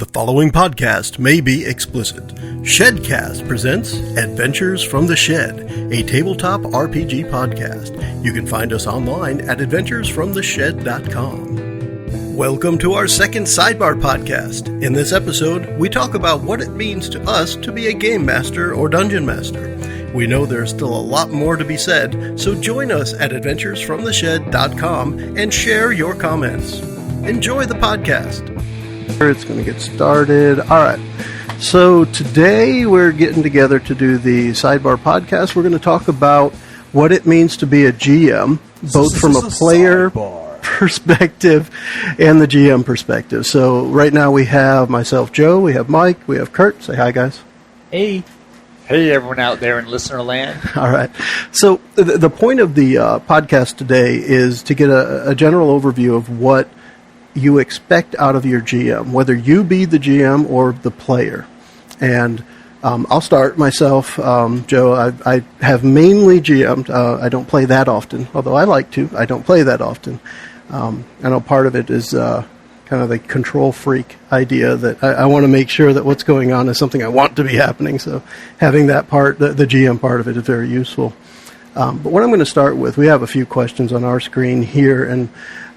The following podcast may be explicit. Shedcast presents Adventures from the Shed, a tabletop RPG podcast. You can find us online at adventuresfromtheshed.com. Welcome to our second Sidebar podcast. In this episode, we talk about what it means to us to be a game master or dungeon master. We know there's still a lot more to be said, so join us at adventuresfromtheshed.com and share your comments. Enjoy the podcast. It's going to get started. All right. So today we're getting together to do the Sidebar podcast. We're going to talk about what it means to be a GM, both from a player perspective and the GM perspective. So right now we have myself, Joe, we have Mike, we have Kurt. Say hi, guys. Hey. Hey, everyone out there in listener land. All right. So the point of the podcast today is to get a general overview of what you expect out of your GM, whether you be the GM or the player. And I'll start myself. Joe, I have mainly GM'd. I don't play that often, although I like to. I don't play that often. I know part of it is kind of the control freak idea that I want to make sure that what's going on is something I want to be happening. So having that part, the GM part of it, is very useful. But what I'm going to start with, we have a few questions on our screen here, and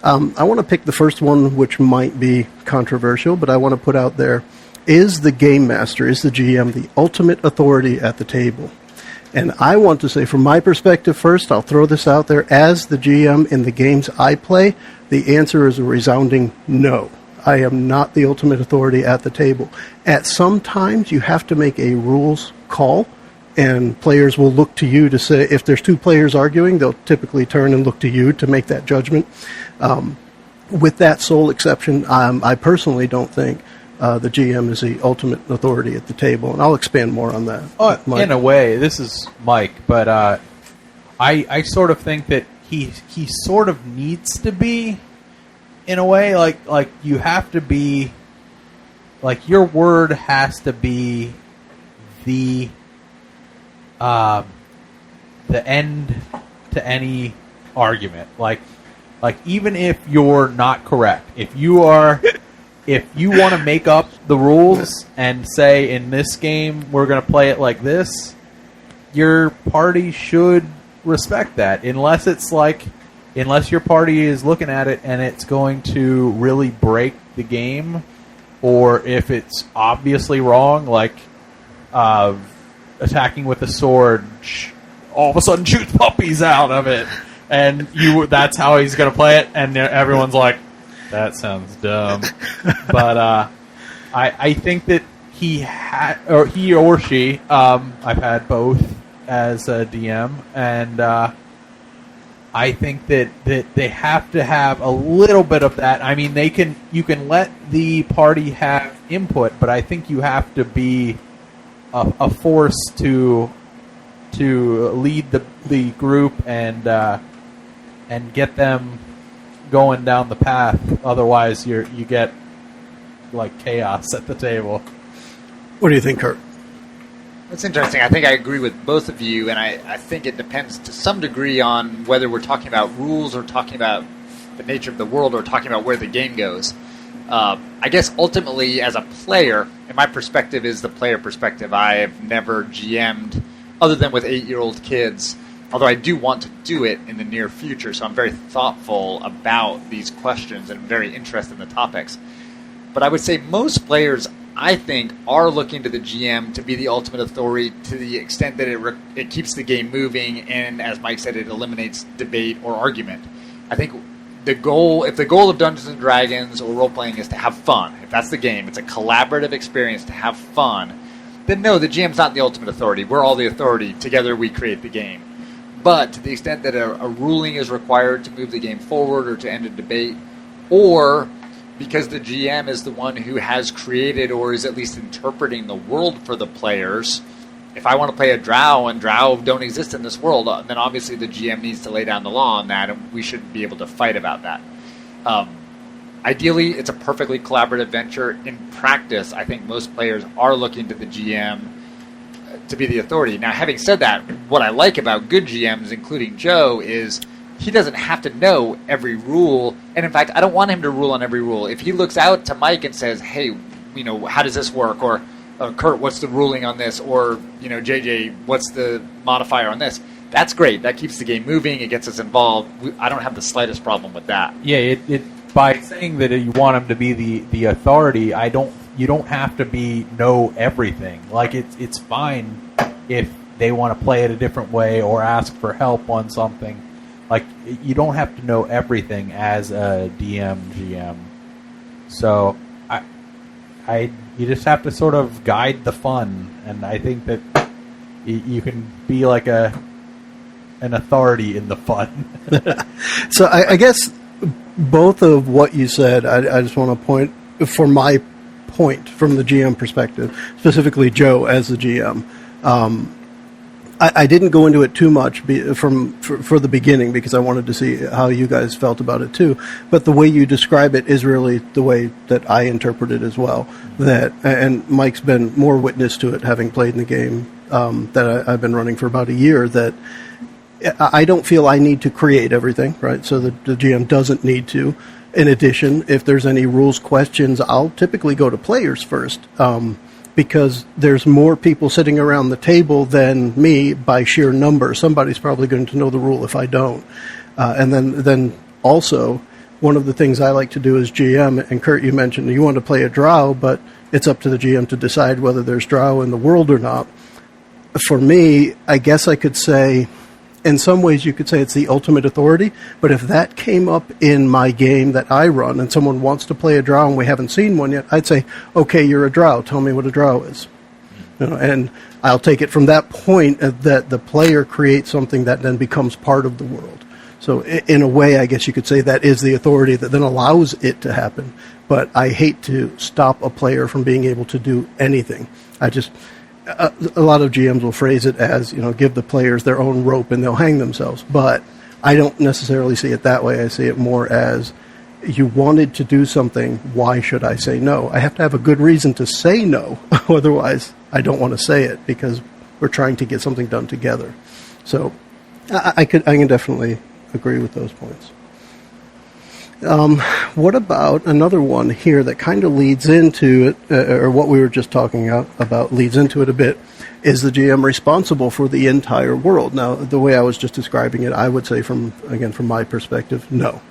I want to pick the first one, which might be controversial, but I want to put out there, is the game master, is the GM the ultimate authority at the table? And I want to say, from my perspective first, I'll throw this out there, as the GM in the games I play, the answer is a resounding no. I am not the ultimate authority at the table. At some times, you have to make a rules call, and players will look to you to say, if there's two players arguing, they'll typically turn and look to you to make that judgment. With that sole exception, I personally don't think the GM is the ultimate authority at the table, and I'll expand more on that. In a way, this is Mike, but I sort of think that he sort of needs to be, in a way, like you have to be, like your word has to be the end to any argument. Like even if you're not correct, if you want to make up the rules and say, in this game we're going to play it like this, your party should respect that, unless your party is looking at it and it's going to really break the game, or if it's obviously wrong, like attacking with a sword all of a sudden shoots puppies out of it, and that's how he's going to play it, and everyone's like, that sounds dumb. But I think that he or she, I've had both as a DM, and I think that they have to have a little bit of that. I mean, you can let the party have input, but I think you have to be a force to lead the group and get them going down the path. Otherwise, you get like chaos at the table. What do you think, Kurt? That's interesting. I think I agree with both of you, and I think it depends to some degree on whether we're talking about rules or talking about the nature of the world or talking about where the game goes. I guess ultimately, as a player, and my perspective is the player perspective, I have never GM'd other than with 8-year-old kids, although I do want to do it in the near future, so I'm very thoughtful about these questions and very interested in the topics. But I would say most players, I think, are looking to the GM to be the ultimate authority to the extent that it keeps the game moving, and as Mike said, it eliminates debate or argument. I think if the goal of Dungeons & Dragons or role-playing is to have fun, if that's the game, it's a collaborative experience to have fun, then no, the GM's not the ultimate authority. We're all the authority. Together we create the game. But to the extent that a ruling is required to move the game forward or to end a debate, or because the GM is the one who has created or is at least interpreting the world for the players, if I want to play a drow and drow don't exist in this world, then obviously the GM needs to lay down the law on that, and we should be able to fight about that. Ideally, it's a perfectly collaborative venture. In practice, I think most players are looking to the GM to be the authority. Now, having said that, what I like about good GMs, including Joe, is he doesn't have to know every rule. And in fact, I don't want him to rule on every rule. If he looks out to Mike and says, hey, how does this work? Or Kurt, what's the ruling on this? Or JJ, what's the modifier on this? That's great. That keeps the game moving. It gets us involved. I don't have the slightest problem with that. Yeah, it by saying that you want him to be the authority, you don't have to know everything. Like it's fine if they want to play it a different way or ask for help on something. Like you don't have to know everything as a DM GM. So you just have to sort of guide the fun, and I think that you can be like an authority in the fun. So I guess both of what you said, I just want to point from my point from the GM perspective, specifically Joe as the GM. I didn't go into it too much for the beginning because I wanted to see how you guys felt about it too. But the way you describe it is really the way that I interpret it as well. And Mike's been more witness to it, having played in the game that I've been running for about a year. That I don't feel I need to create everything, right? So the GM doesn't need to. In addition, if there's any rules questions, I'll typically go to players first. Because there's more people sitting around the table than me by sheer number. Somebody's probably going to know the rule if I don't. And then also, one of the things I like to do as GM, and Kurt, you mentioned you want to play a drow, but it's up to the GM to decide whether there's drow in the world or not. For me, I guess I could say, in some ways you could say it's the ultimate authority, but if that came up in my game that I run and someone wants to play a drow and we haven't seen one yet, I'd say, okay, you're a drow, tell me what a drow is. And I'll take it from that point that the player creates something that then becomes part of the world. So in a way, I guess you could say that is the authority that then allows it to happen. But I hate to stop a player from being able to do anything. A lot of GMs will phrase it as, give the players their own rope and they'll hang themselves. But I don't necessarily see it that way. I see it more as you wanted to do something, why should I say no? I have to have a good reason to say no. Otherwise, I don't want to say it because we're trying to get something done together. So I can definitely agree with those points. What about another one here that kind of leads into it, or what we were just talking about leads into it a bit, is the GM responsible for the entire world? Now, the way I was just describing it, I would say from my perspective, no.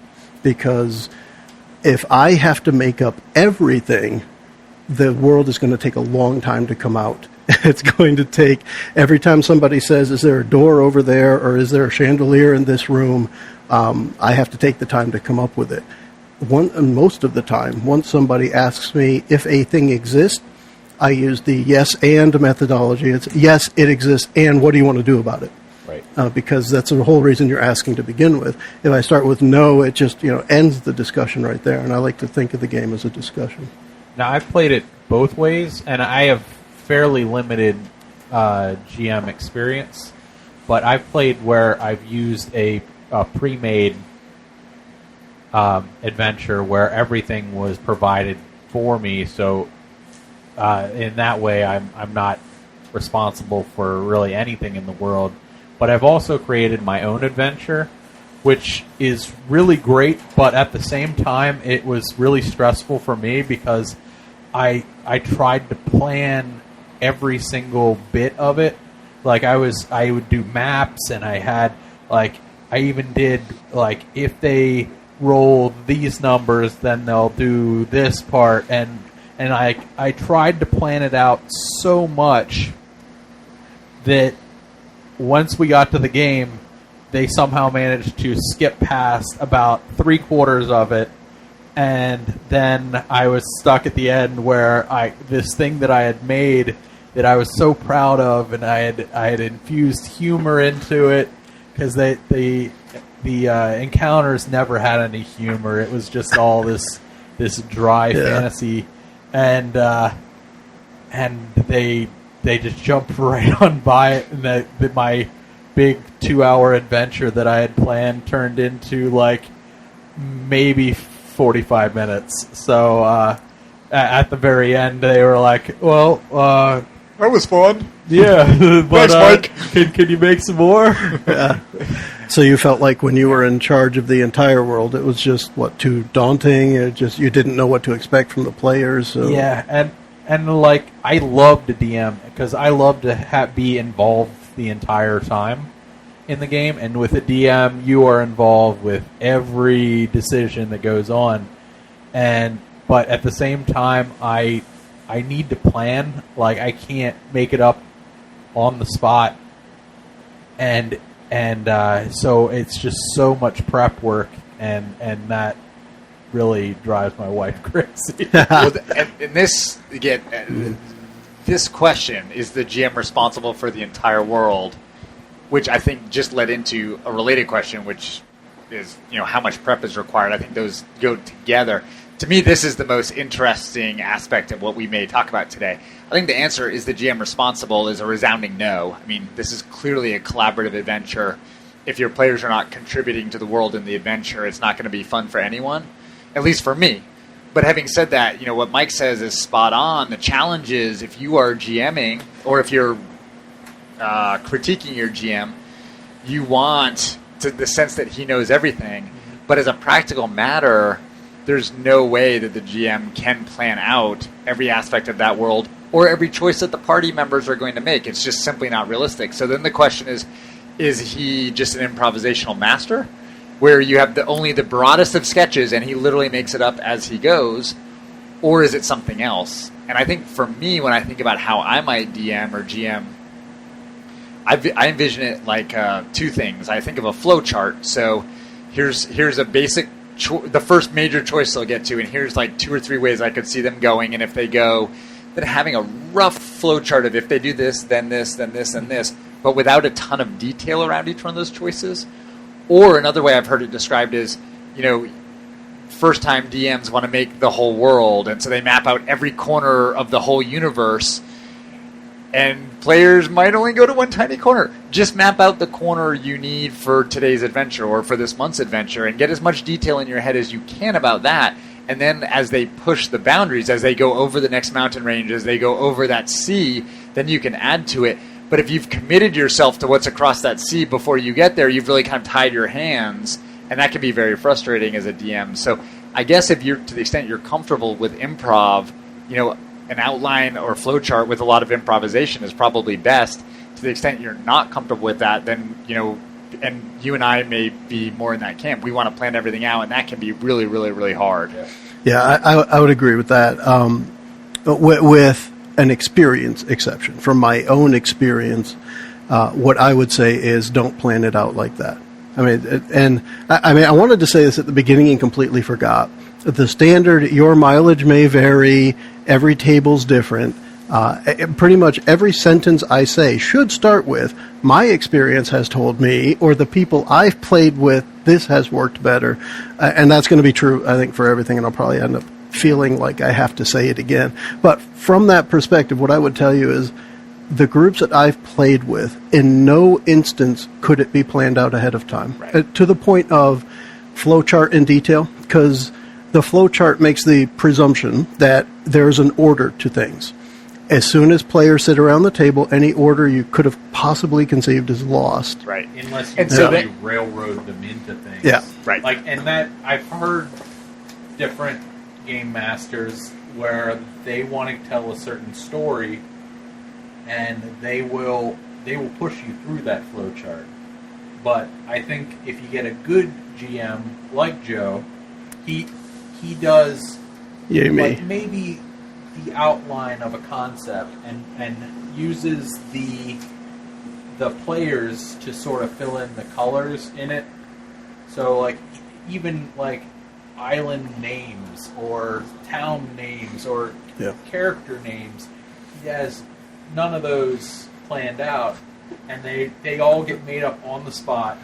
Because if I have to make up everything, the world is going to take a long time to come out. It's going to take, every time somebody says, is there a door over there, or is there a chandelier in this room, I have to take the time to come up with it. Most of the time, once somebody asks me if a thing exists, I use the yes and methodology. It's yes, it exists, and what do you want to do about it? Right. Because that's the whole reason you're asking to begin with. If I start with no, it just ends the discussion right there, and I like to think of the game as a discussion. Now, I've played it both ways, and I have fairly limited GM experience, but I've played where I've used a pre-made adventure where everything was provided for me, so in that way I'm not responsible for really anything in the world. But I've also created my own adventure, which is really great, but at the same time it was really stressful for me because I tried to plan every single bit of it. Like I would do maps, and I even did, if they roll these numbers, then they'll do this part, and I tried to plan it out so much that once we got to the game, they somehow managed to skip past about 3/4 of it, and then I was stuck at the end where this thing that I had made that I was so proud of, and I had infused humor into it. Because the encounters never had any humor. It was just all this dry fantasy, and they just jumped right on by it, and that my big 2-hour adventure that I had planned turned into maybe 45 minutes. So at the very end, they were like, "Well, that was fun." Yeah, but thanks, Mike. Can you make some more? Yeah. So you felt like when you were in charge of the entire world, it was just, too daunting? You didn't know what to expect from the players? So. Yeah, and like, I love to DM, because I love to be involved the entire time in the game, and with a DM, you are involved with every decision that goes on. But at the same time, I need to plan. Like, I can't make it up on the spot, and so it's just so much prep work, and that really drives my wife crazy. Well, and this again, this question, is the GM responsible for the entire world, which I think just led into a related question, which is, how much prep is required. I think those go together. To me, this is the most interesting aspect of what we may talk about today. I think the answer is the GM responsible is a resounding no. I mean, this is clearly a collaborative adventure. If your players are not contributing to the world in the adventure, it's not going to be fun for anyone, at least for me. But having said that, what Mike says is spot on. The challenge is, if you are GMing, or if you're critiquing your GM, you want the sense that he knows everything. But as a practical matter, there's no way that the GM can plan out every aspect of that world or every choice that the party members are going to make. It's just simply not realistic. So then the question is he just an improvisational master, where you have only the broadest of sketches and he literally makes it up as he goes, or is it something else? And I think for me, when I think about how I might DM or GM, I envision it like two things. I think of a flow chart. So here's a basic the first major choice they'll get to, and here's like 2 or 3 ways I could see them going, and if they go, then having a rough flow chart of if they do this, then this, then this, and this, but without a ton of detail around each one of those choices. Or another way I've heard it described is, first-time DMs want to make the whole world, and so they map out every corner of the whole universe, and players might only go to one tiny corner. Just map out the corner you need for today's adventure or for this month's adventure, and get as much detail in your head as you can about that. And then as they push the boundaries, as they go over the next mountain range, as they go over that sea, then you can add to it. But if you've committed yourself to what's across that sea before you get there, you've really kind of tied your hands, and that can be very frustrating as a DM. So I guess if you're, to the extent you're comfortable with improv, an outline or flow chart with a lot of improvisation is probably best. To the extent you're not comfortable with that, then, and you and I may be more in that camp. We want to plan everything out, and that can be really, really, really hard. Yeah, I would agree with that. With an experience exception. From my own experience, what I would say is don't plan it out like that. I wanted to say this at the beginning and completely forgot. The standard, your mileage may vary, every table's different. Pretty much every sentence I say should start with, my experience has told me, or the people I've played with, this has worked better. And that's going to be true, I think, for everything, and I'll probably end up feeling like I have to say it again. But from that perspective, what I would tell you is the groups that I've played with, in no instance could it be planned out ahead of time. Right. To the point of flowchart in detail, because the flowchart makes the presumption that there's an order to things. As soon as players sit around the table, any order you could have possibly conceived is lost. Right. Unless you really railroad them into things. Yeah. Right. And that I've heard different game masters where they want to tell a certain story, and they will push you through that flowchart. But I think if you get a good GM like Joe, he does maybe the outline of a concept and uses the players to sort of fill in the colors in it. So even island names or town names or character names, he has none of those planned out, and they all get made up on the spot,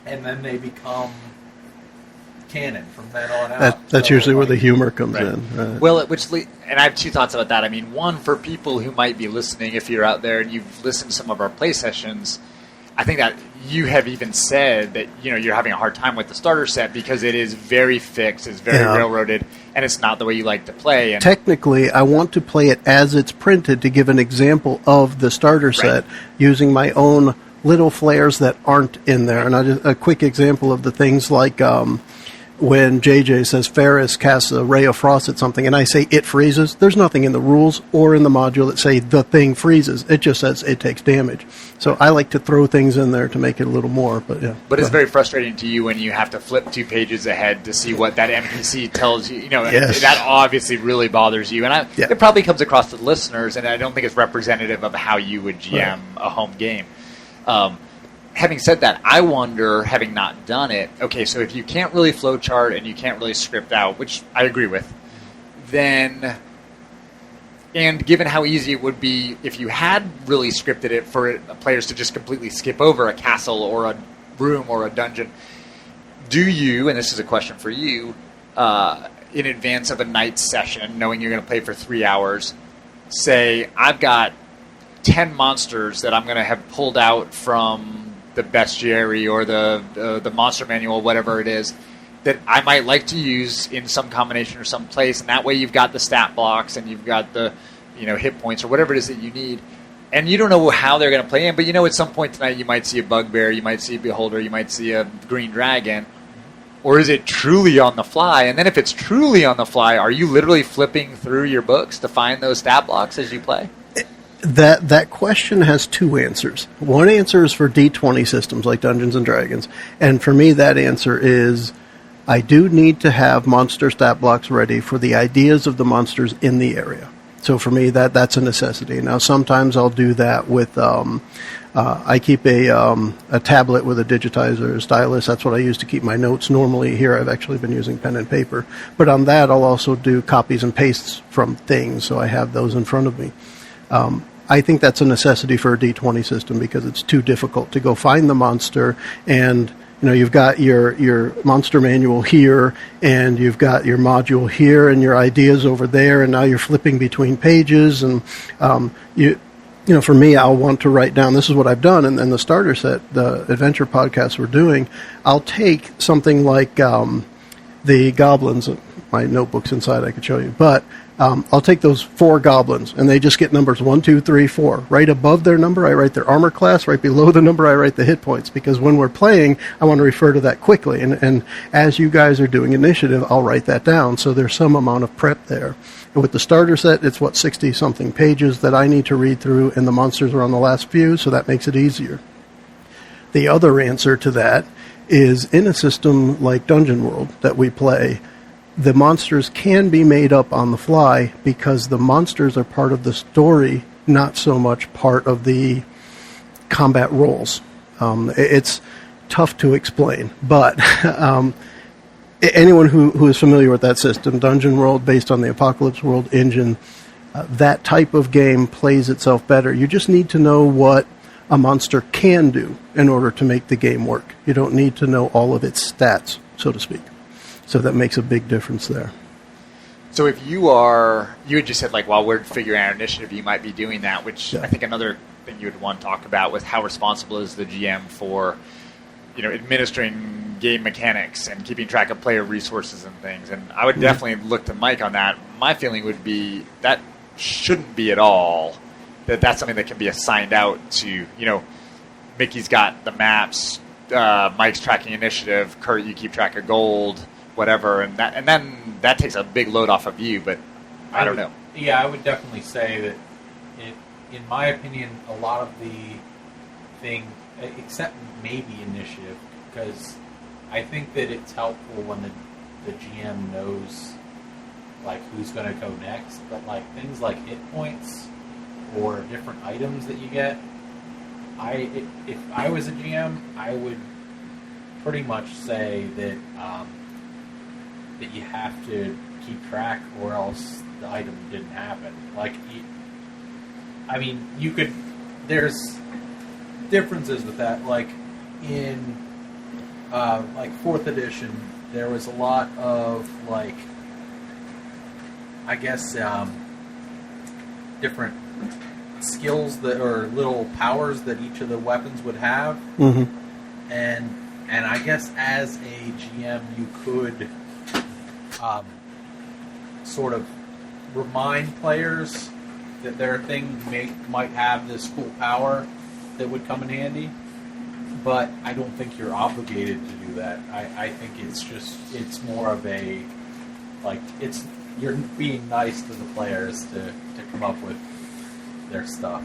and then they become canon from then on out. That's usually where the humor comes in. Right. Well, and I have two thoughts about that. I mean, one, for people who might be listening, if you're out there and you've listened to some of our play sessions, I think that you have even said that you're having a hard time with the starter set because it is very fixed, it's very railroaded, and it's not the way you like to play. And technically, I want to play it as it's printed to give an example of the starter set using my own little flares that aren't in there. And a quick example of the things like when JJ says Ferris casts a ray of frost at something, and I say it freezes, there's nothing in the rules or in the module that say the thing freezes. It just says it takes damage. So I like to throw things in there to make it a little more. But yeah. But it's very frustrating to you when you have to flip 2 pages ahead to see what that NPC tells you. Yes. That obviously really bothers you. And it probably comes across to the listeners, and I don't think it's representative of how you would GM a home game. Having said that, I wonder, having not done it, okay, so if you can't really flowchart and you can't really script out, which I agree with, then, and given how easy it would be if you had really scripted it for players to just completely skip over a castle or a room or a dungeon, do you, and this is a question for you, in advance of a night session, knowing you're going to play for 3 hours, say, I've got 10 monsters that I'm going to have pulled out from the bestiary or the monster manual, whatever it is, that I might like to use in some combination or some place, and that way you've got the stat blocks and you've got the hit points or whatever it is that you need, and you don't know how they're going to play in, but at some point tonight you might see a bugbear, you might see a beholder, you might see a green dragon, or is it truly on the fly? And then if it's truly on the fly, are you literally flipping through your books to find those stat blocks as you play? That question has 2 answers. One answer is for D20 systems like Dungeons and Dragons, and for me that answer is I do need to have monster stat blocks ready for the ideas of the monsters in the area. So for me that's a necessity. Now sometimes I'll do that with I keep a tablet with a digitizer, a stylus. That's what I use to keep my notes. Normally here I've actually been using pen and paper, but on that I'll also do copies and pastes from things, so I have those in front of me. I think that's a necessity for a D20 system because it's too difficult to go find the monster, and you've got your monster manual here, and you've got your module here, and your ideas over there, and now you're flipping between pages, and for me, I'll want to write down, this is what I've done, and then the starter set, the adventure podcast we're doing, I'll take something like the goblins. My notebook's inside, I could show you, but I'll take those 4 goblins, and they just get numbers 1, 2, 3, 4. Right above their number, I write their armor class. Right below the number, I write the hit points, because when we're playing, I want to refer to that quickly. And as you guys are doing initiative, I'll write that down, so there's some amount of prep there. And with the starter set, it's 60-something pages that I need to read through, and the monsters are on the last few, so that makes it easier. The other answer to that is in a system like Dungeon World that we play, the monsters can be made up on the fly because the monsters are part of the story, not so much part of the combat roles. It's tough to explain, but anyone who is familiar with that system, Dungeon World, based on the Apocalypse World engine, that type of game plays itself better. You just need to know what a monster can do in order to make the game work. You don't need to know all of its stats, so to speak. So that makes a big difference there. So if you had just said, while we're figuring out initiative, you might be doing that, which I think another thing you would want to talk about was how responsible is the GM for, administering game mechanics and keeping track of player resources and things. And I would definitely look to Mike on that. My feeling would be that shouldn't be at all. That's something that can be assigned out to, Mickey's got the maps, Mike's tracking initiative, Kurt, you keep track of gold, whatever, and then that takes a big load off of you, but I don't know. Yeah, I would definitely say that, in my opinion, a lot of the thing, except maybe initiative, because I think that it's helpful when the GM knows who's going to go next, but things like hit points or different items that you get, if I was a GM, I would pretty much say that that you have to keep track, or else the item didn't happen. You could. There's differences with that. In 4th edition, there was a lot of different skills that or little powers that each of the weapons would have, and I guess as a GM you could sort of remind players that their thing might have this cool power that would come in handy. but I don't think you're obligated to do that. I think it's more of a, like, you're being nice to the players to come up with their stuff.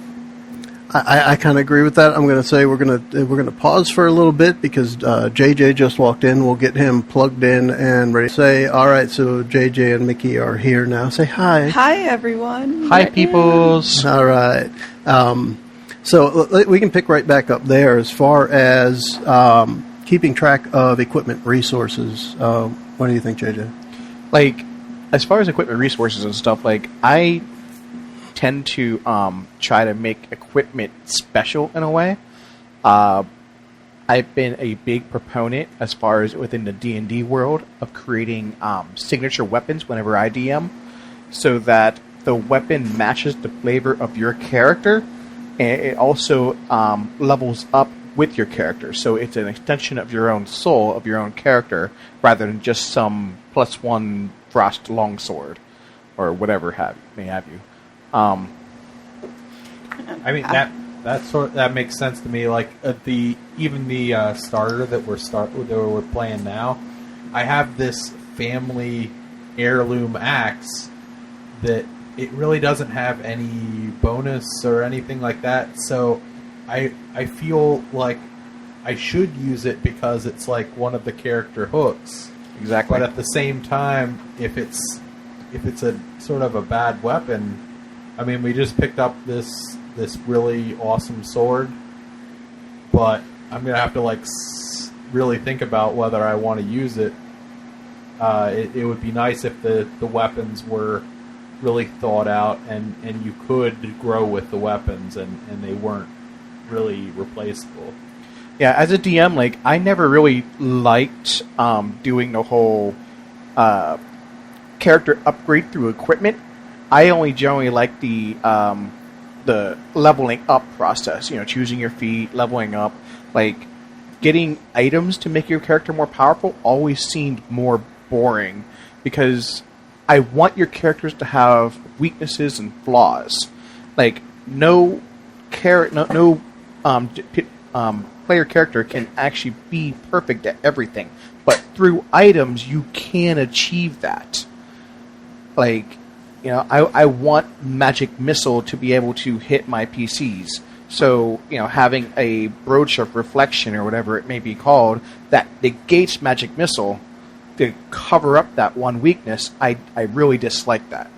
I kind of agree with that. I'm going to say we're going to pause for a little bit because JJ just walked in. We'll get him plugged in and ready to say, all right, so JJ and Mickey are here now. Say hi. Hi, everyone. Hi, peoples. All right. So we can pick right back up there as far as keeping track of equipment resources. What do you think, JJ? Like, as far as equipment resources and stuff, like, I tend to try to make equipment special in a way. I've been a big proponent as far as within the D&D world of creating signature weapons whenever I DM, so that the weapon matches the flavor of your character, and it also levels up with your character. So it's an extension of your own soul, of your own character, rather than just some +1 frost longsword or whatever may have you. I mean that makes sense to me. Like the starter that we're playing now, I have this family heirloom axe that it really doesn't have any bonus or anything like that. So I feel like I should use it because it's like one of the character hooks. Exactly. But at the same time, if it's a sort of a bad weapon. I mean, we just picked up this really awesome sword, but I'm gonna have to really think about whether I want to use it. It would be nice if the weapons were really thought out and you could grow with the weapons and they weren't really replaceable. Yeah, as a DM, like, I never really liked doing the whole character upgrade through equipment. I only generally like the leveling up process. Choosing your feat, leveling up, like getting items to make your character more powerful. Always seemed more boring because I want your characters to have weaknesses and flaws. Like no player character can actually be perfect at everything, but through items you can achieve that. Like. I want Magic Missile to be able to hit my PCs. So, having a Broadsharp Reflection or whatever it may be called that negates Magic Missile to cover up that one weakness, I really dislike that.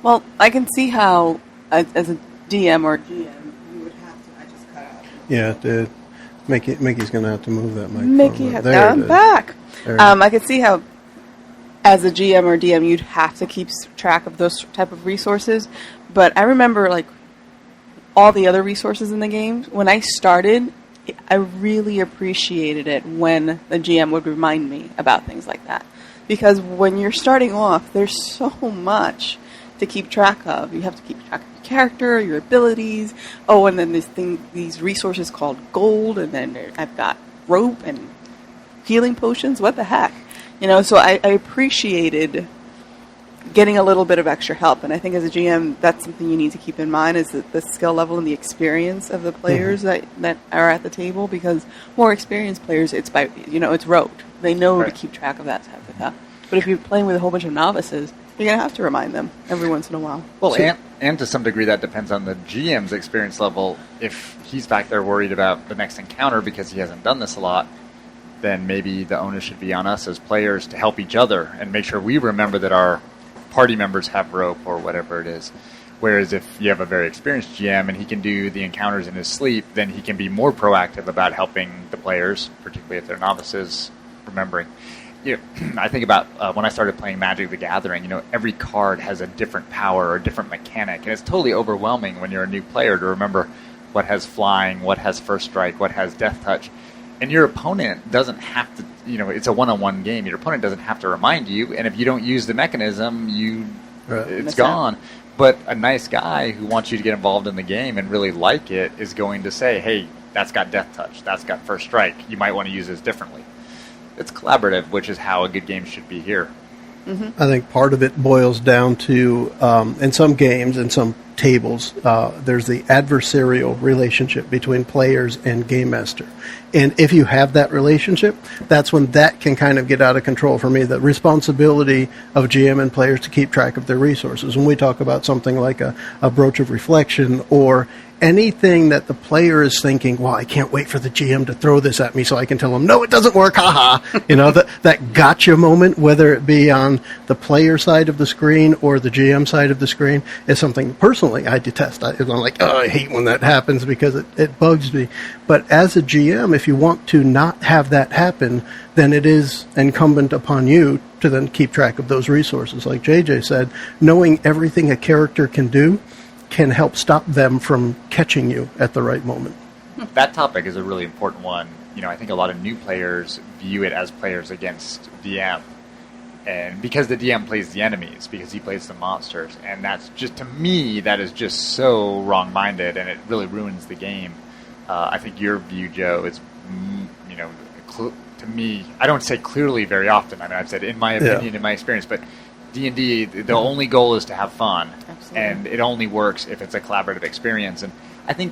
Well, I can see how, as a DM or GM, you would have to. I just cut out. Yeah, it did. Mickey's going to have to move that microphone. Mickey, I'm back. I can see how, as a GM or DM, you'd have to keep track of those type of resources. But I remember, all the other resources in the game. When I started, I really appreciated it when the GM would remind me about things like that. Because when you're starting off, there's so much to keep track of. You have to keep track of your character, your abilities. Oh, and then these resources called gold, and then I've got rope and healing potions. What the heck? So I appreciated getting a little bit of extra help. And I think as a GM, that's something you need to keep in mind is the skill level and the experience of the players that are at the table. Because more experienced players, it's rote. They know to keep track of that type of stuff. But if you're playing with a whole bunch of novices, you're going to have to remind them every once in a while. Well, and to some degree that depends on the GM's experience level. If he's back there worried about the next encounter because he hasn't done this a lot, then maybe the onus should be on us as players to help each other and make sure we remember that our party members have rope or whatever it is. Whereas if you have a very experienced GM and he can do the encounters in his sleep, then he can be more proactive about helping the players, particularly if they're novices, remembering. I think about when I started playing Magic the Gathering, every card has a different power or a different mechanic, and it's totally overwhelming when you're a new player to remember what has flying, what has first strike, what has death touch. And your opponent doesn't have to, it's a one-on-one game. Your opponent doesn't have to remind you, and if you don't use the mechanism, it's gone. But a nice guy who wants you to get involved in the game and really like it is going to say, hey, that's got death touch, that's got first strike, you might want to use this differently. It's collaborative, which is how a good game should be here. Mm-hmm. I think part of it boils down to, in some games, in some tables, there's the adversarial relationship between players and game master. And if you have that relationship, that's when that can kind of get out of control for me. The responsibility of GM and players to keep track of their resources. When we talk about something like a Broach of Reflection or anything that the player is thinking, well, I can't wait for the GM to throw this at me so I can tell them, no, it doesn't work, haha. That gotcha moment, whether it be on the player side of the screen or the GM side of the screen, is something personally I detest. I'm like, oh, I hate when that happens because it bugs me. But as a GM, if you want to not have that happen, then it is incumbent upon you to then keep track of those resources. Like JJ said, knowing everything a character can do can help stop them from catching you at the right moment. That topic is a really important one. I think a lot of new players view it as players against DM. And because the DM plays the enemies, because he plays the monsters. And that's just, to me, that is just so wrong-minded, and it really ruins the game. I think your view, Joe, is, to me, I don't say clearly very often. I mean, I've said in my opinion, in my experience, but D&D, the only goal is to have fun. Absolutely. And it only works if it's a collaborative experience. And I think,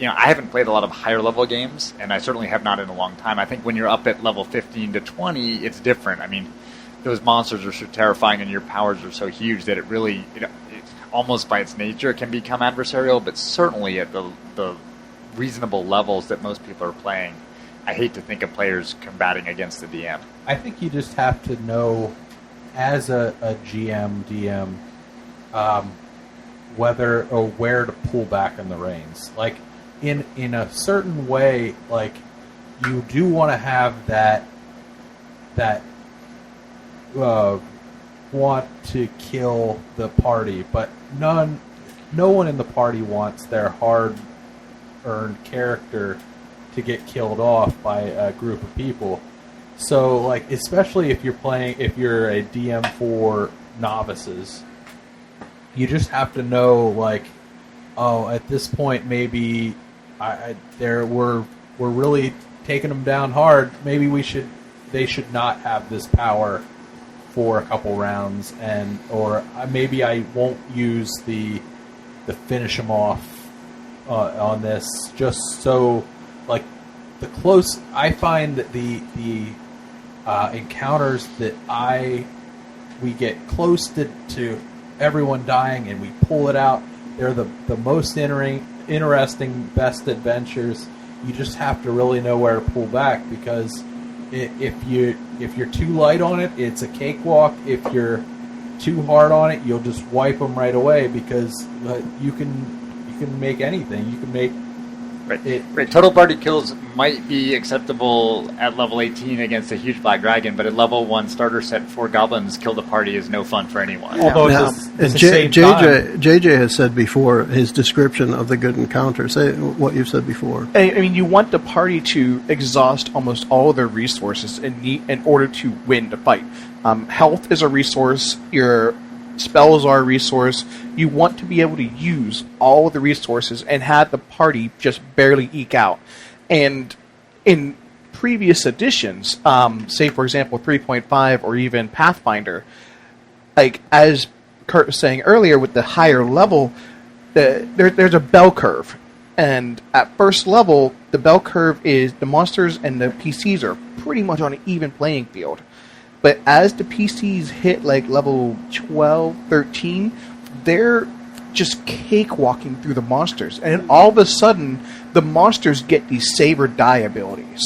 I haven't played a lot of higher level games, and I certainly have not in a long time. I think when you're up at level 15 to 20, it's different. I mean, those monsters are so terrifying and your powers are so huge that it really, it almost by its nature can become adversarial, but certainly at the reasonable levels that most people are playing, I hate to think of players combating against the DM. I think you just have to know, as a GM, DM, whether or where to pull back on the reins. Like, in a certain way, like, you do want to have that want to kill the party, but no one in the party wants their hard-earned character to get killed off by a group of people. So, like, especially if you're a DM for novices, you just have to know, like, oh, at this point, maybe we're really taking them down hard. Maybe they should not have this power for a couple rounds, or maybe I won't use the finish them off on this, just so, like, I find that the encounters that we get close to everyone dying and we pull it out, they're the most interesting, best adventures. You just have to really know where to pull back, because if you're too light on it, it's a cakewalk. If you're too hard on it, you'll just wipe them right away, because you can make anything. You can make Right. Total party kills might be acceptable at level 18 against a huge black dragon, but at level 1 starter set, 4 goblins kill the party is no fun for anyone. Although JJ has said before, his description of the good encounter. Say what you've said before. I mean, you want the party to exhaust almost all of their resources in order to win the fight. Health is a resource. Your spells are a resource. You want to be able to use all the resources and have the party just barely eke out. And in previous editions, say for example 3.5 or even Pathfinder, like as Kurt was saying earlier, with the higher level, there's a bell curve. And at first level, the bell curve is the monsters and the PCs are pretty much on an even playing field. But as the PCs hit like level 12, 13, they're just cakewalking through the monsters. And all of a sudden, the monsters get these Saber Die abilities.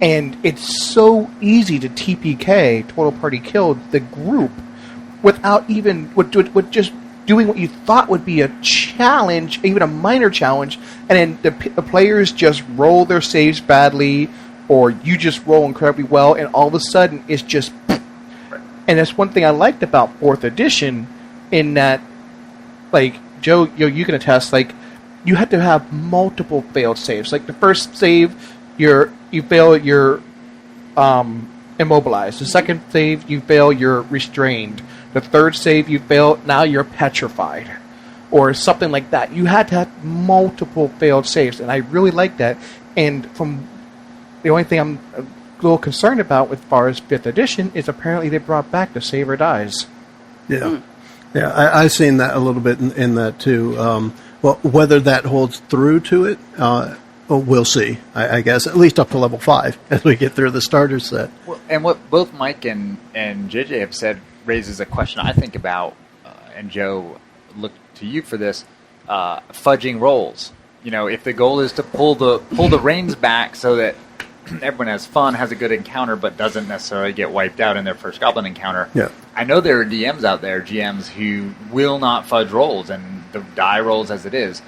And it's so easy to TPK, Total Party Killed, the group, without even, with just doing what you thought would be a challenge, even a minor challenge, and then the players just roll their saves badly, or you just roll incredibly well, and all of a sudden it's just... And that's one thing I liked about 4th edition, in that, like, Joe, you can attest, like, you had to have multiple failed saves. Like, the first save, you fail, you're immobilized. The second save, you fail, you're restrained. The third save, you fail, now you're petrified. Or something like that. You had to have multiple failed saves, and I really liked that. And from the only thing I'm a little concerned about as far as 5th edition is apparently they brought back the Saber Dies. Yeah. Yeah, I've seen that a little bit in that too. Well, whether that holds through to it, we'll see. I guess at least up to level 5 as we get through the starter set. Well, and what both Mike and JJ have said raises a question I think about, and Joe, look to you for this: fudging rolls. You know, if the goal is to pull the reins back so that everyone has fun, has a good encounter, but doesn't necessarily get wiped out in their first goblin encounter. Yeah. I know there are DMs out there, GMs, who will not fudge rolls and the die rolls as it is.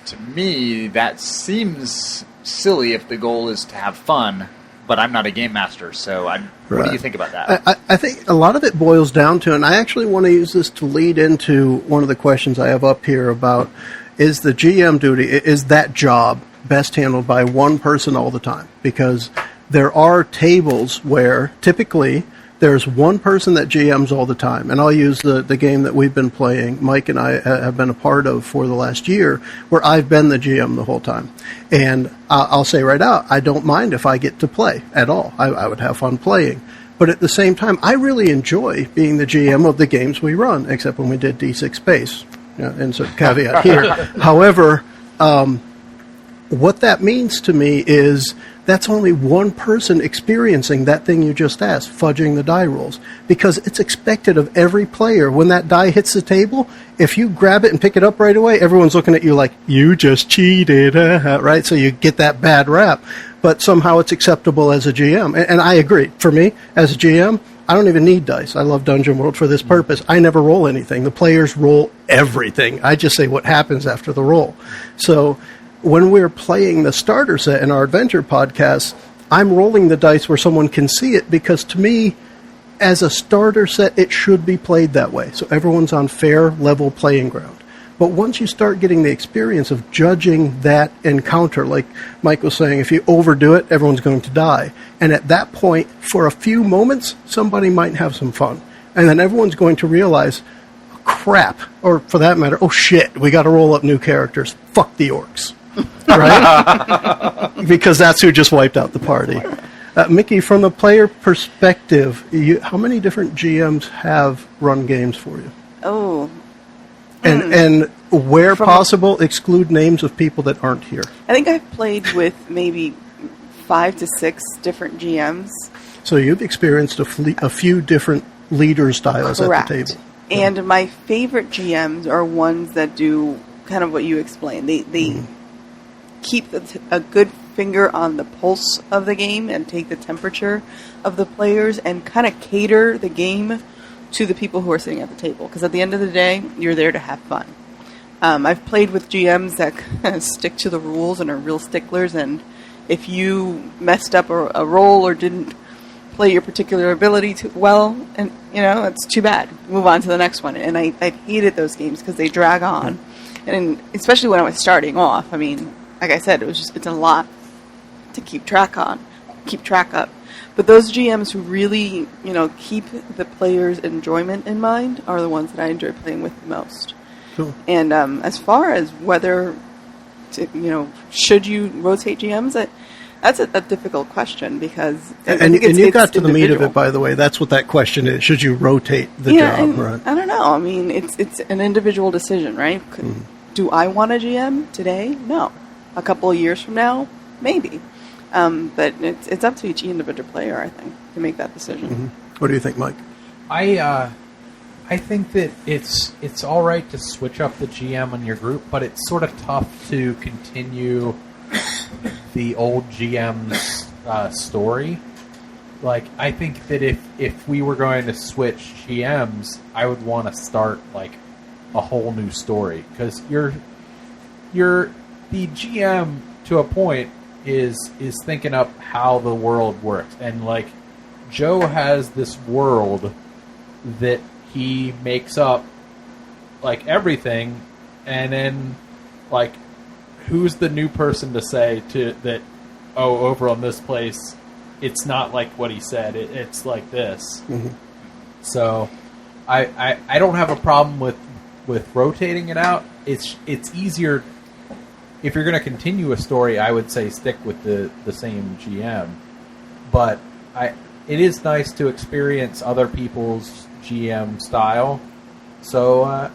To me, that seems silly if the goal is to have fun, but I'm not a game master, so what do you think about that? I think a lot of it boils down to, and I actually want to use this to lead into one of the questions I have up here about, is the GM duty, is that job best handled by one person all the time? Because there are tables where typically there's one person that GMs all the time. And I'll use the game that we've been playing, Mike and I have been a part of for the last year, where I've been the GM the whole time. And I'll say right out, I don't mind if I get to play at all. I would have fun playing. But at the same time, I really enjoy being the GM of the games we run, except when we did D6 Space. Insert caveat here. However, what that means to me is that's only one person experiencing that thing you just asked, fudging the die rolls. Because it's expected of every player when that die hits the table, if you grab it and pick it up right away, everyone's looking at you like, you just cheated, right? So you get that bad rap. But somehow it's acceptable as a GM. And I agree. For me, as a GM, I don't even need dice. I love Dungeon World for this purpose. I never roll anything. The players roll everything. I just say what happens after the roll. So when we're playing the starter set in our adventure podcast, I'm rolling the dice where someone can see it, because to me, as a starter set, it should be played that way. So everyone's on fair, level playing ground. But once you start getting the experience of judging that encounter, like Mike was saying, if you overdo it, everyone's going to die. And at that point, for a few moments, somebody might have some fun. And then everyone's going to realize, crap, or for that matter, oh shit, we got to roll up new characters. Fuck the orcs. Right? Because that's who just wiped out the party. Mickey, from the player perspective, how many different GMs have run games for you? Oh. And where possible, exclude names of people that aren't here. I think I've played with maybe 5 to 6 different GMs. So you've experienced a few different leader styles Correct. At the table. And my favorite GMs are ones that do kind of what you explained. They keep a good finger on the pulse of the game and take the temperature of the players and kind of cater the game to the people who are sitting at the table. Because at the end of the day, you're there to have fun. I've played with GMs that kind of stick to the rules and are real sticklers, and if you messed up a roll or didn't play your particular ability too well, and it's too bad. Move on to the next one. And I hated those games because they drag on. And especially when I was starting off, I mean, like I said, it's a lot to keep track of. But those GMs who really, keep the players' enjoyment in mind are the ones that I enjoy playing with the most. Cool. And as far as whether, should you rotate GMs, that's a difficult question, because and you got to the meat of it, by the way. That's what that question is. Should you rotate the job? Right? I don't know. I mean, it's an individual decision, right? Do I want a GM today? No. A couple of years from now, maybe. But it's up to each individual player, I think, to make that decision. Mm-hmm. What do you think, Mike? I think that it's all right to switch up the GM on your group, but it's sort of tough to continue the old GM's story. Like, I think that if we were going to switch GMs, I would want to start like a whole new story, because you're the GM to a point is thinking up how the world works, and like Joe has this world that he makes up like everything, and then like who's the new person to say to that, oh, over on this place it's not like what he said, it's like this. Mm-hmm. So I don't have a problem with rotating it out. It's easier if you're going to continue a story. I would say stick with the same GM, but it is nice to experience other people's GM style So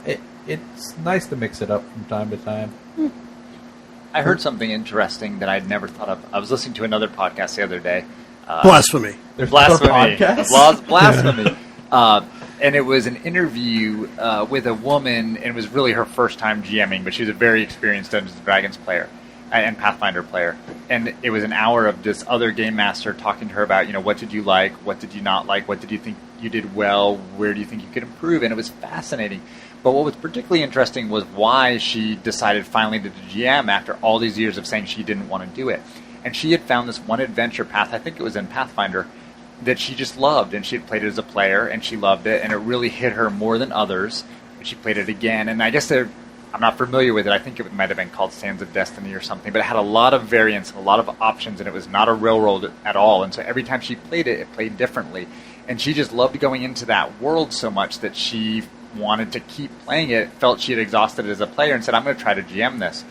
it's nice to mix it up from time to time. I heard something interesting that I'd never thought of. I was listening to another podcast the other day. Blasphemy. There's Blasphemy. other podcasts? Blasphemy. And it was an interview with a woman, and it was really her first time GMing, but she was a very experienced Dungeons & Dragons player and Pathfinder player. And it was an hour of this other game master talking to her about, what did you like, what did you not like, what did you think you did well, where do you think you could improve, and it was fascinating. But what was particularly interesting was why she decided finally to GM after all these years of saying she didn't want to do it. And she had found this one adventure path, I think it was in Pathfinder, that she just loved, and she had played it as a player, and she loved it, and it really hit her more than others. And she played it again, and I guess I'm not familiar with it. I think it might have been called Sands of Destiny or something, but it had a lot of variants, a lot of options, and it was not a railroad at all. And so every time she played it, it played differently. And she just loved going into that world so much that she wanted to keep playing it, felt she had exhausted it as a player, and said, I'm going to try to GM this.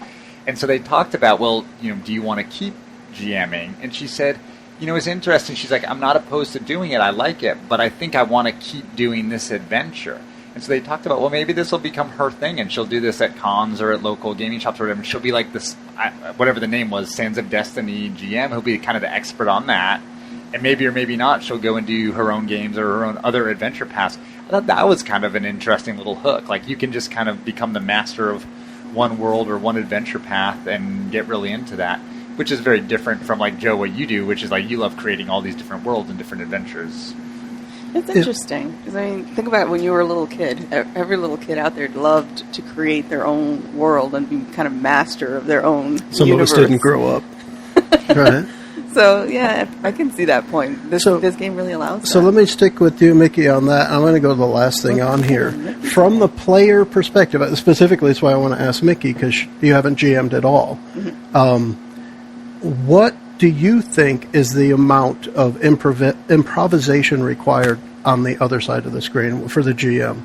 And so they talked about, well, do you want to keep GMing? And she said, it's interesting. She's like, I'm not opposed to doing it. I like it, but I think I want to keep doing this adventure. And so they talked about, well, maybe this will become her thing, and she'll do this at cons or at local gaming shops or whatever. And she'll be like this, whatever the name was, Sands of Destiny GM, who'll be kind of the expert on that. And maybe or maybe not, she'll go and do her own games or her own other adventure paths. I thought that was kind of an interesting little hook. Like, you can just kind of become the master of one world or one adventure path and get really into that, which is very different from, like, Joe, what you do, which is, like, you love creating all these different worlds and different adventures. It's interesting, because, think about it when you were a little kid. Every little kid out there loved to create their own world and be kind of master of their own Some universe. of us didn't grow up. Right. So, yeah, I can see that point. This game really allows So that. let me stick with you, Mickey, on that. I'm going to go to the last thing on here. From the player perspective, specifically, that's why I want to ask Mickey, because you haven't GM'd at all. What do you think is the amount of improvisation required on the other side of the screen for the GM?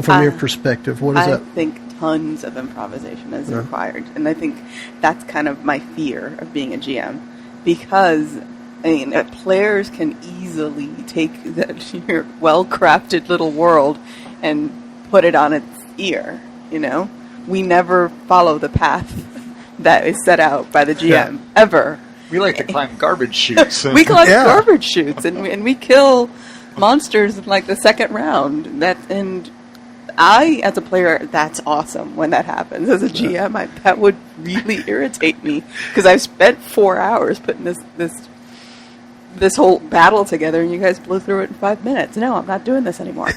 From your perspective, what is I that? think tons of improvisation is required. And I think that's kind of my fear of being a GM. Because, players can easily take your well-crafted little world and put it on its ear, We never follow the path that is set out by the GM, ever. We like to climb garbage chutes. We collect garbage chutes, and we kill monsters in, like, the second round. And I, as a player, that's awesome when that happens. As a GM, that would really irritate me, because I've spent 4 hours putting this whole battle together, and you guys blew through it in 5 minutes. No, I'm not doing this anymore.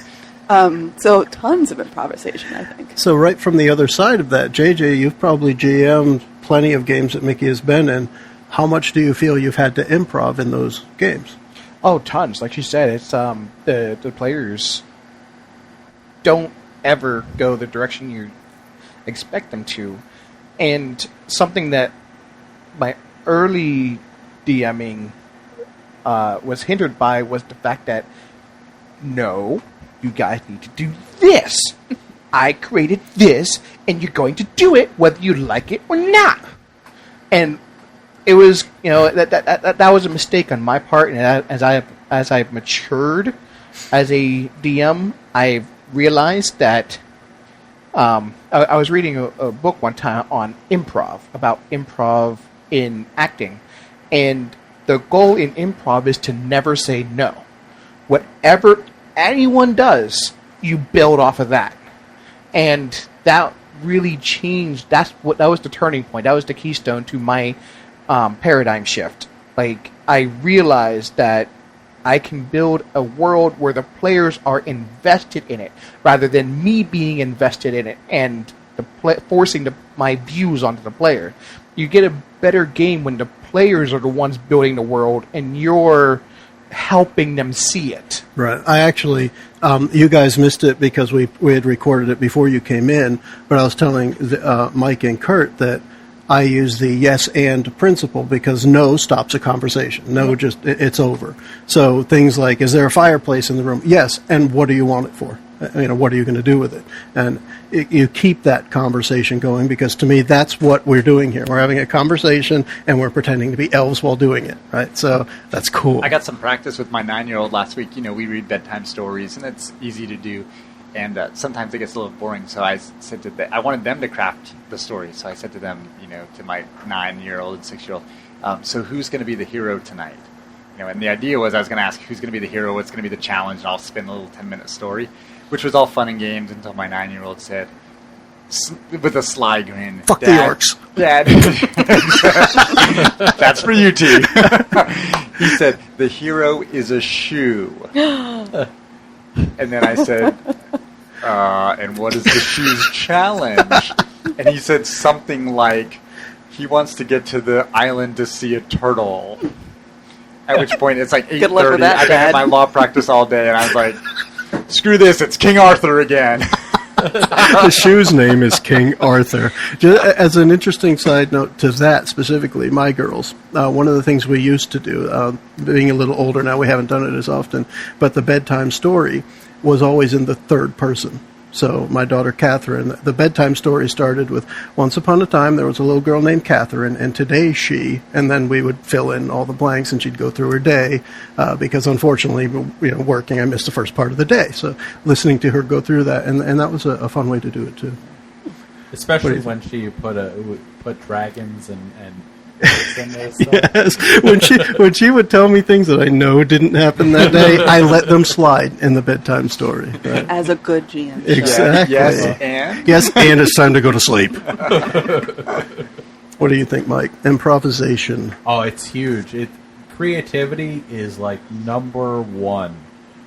So tons of improvisation, I think. So right from the other side of that, JJ, you've probably GM'd plenty of games that Mickey has been in. How much do you feel you've had to improv in those games? Oh, tons. Like she said, it's the players don't ever go the direction you expect them to. And something that my early DMing was hindered by was the fact that, no, you guys need to do this. I created this, and you're going to do it whether you like it or not. And it was, that was a mistake on my part. And as I've matured as a DM, I've realized that I was reading a book one time on improv, about improv in acting, and the goal in improv is to never say no. Whatever anyone does, you build off of that, and that really changed. That was the turning point. That was the keystone to my paradigm shift. Like, I realized that I can build a world where the players are invested in it, rather than me being invested in it and forcing my views onto the player. You get a better game when the players are the ones building the world and you're helping them see it. Right. I actually, you guys missed it because we had recorded it before you came in, but I was telling Mike and Kurt that I use the yes and principle, because no stops a conversation. No, just it's over. So things like, is there a fireplace in the room? Yes. And what do you want it for? What are you going to do with it? And you keep that conversation going, because to me, that's what we're doing here. We're having a conversation and we're pretending to be elves while doing it, right? So that's cool. I got some practice with my 9-year-old last week. We read bedtime stories, and it's easy to do. and sometimes it gets a little boring. So I said to I wanted them to craft the story. So I said to them, to my 9-year-old and 6-year-old, so who's going to be the hero tonight? And the idea was I was going to ask who's going to be the hero, what's going to be the challenge, and I'll spin a little 10-minute story, which was all fun and games until my 9-year-old said, with a sly grin, "Fuck the orcs." Dad, that's for you two. He said, "The hero is a shoe." And then I said, "And what is the shoe's challenge?" And he said something like, "He wants to get to the island to see a turtle." At which point it's like 8:30. Good luck with that, I've been at my law practice all day, and I was like, "Screw this! It's King Arthur again." The shoe's name is King Arthur. Just as an interesting side note to that specifically, my girls, one of the things we used to do, being a little older now, we haven't done it as often, but the bedtime story was always in the third person. So my daughter Catherine, the bedtime story started with, "Once upon a time there was a little girl named Catherine, and today she," and then we would fill in all the blanks, and she'd go through her day, because unfortunately, working, I missed the first part of the day. So listening to her go through that, and that was a fun way to do it too. Especially when she put dragons and in there stuff. Yes, when she would tell me things that I know didn't happen that day, I let them slide in the bedtime story. Right? As a good GM. Exactly. Yes, and it's time to go to sleep. What do you think, Mike? Improvisation. Oh, it's huge. Creativity is like number one.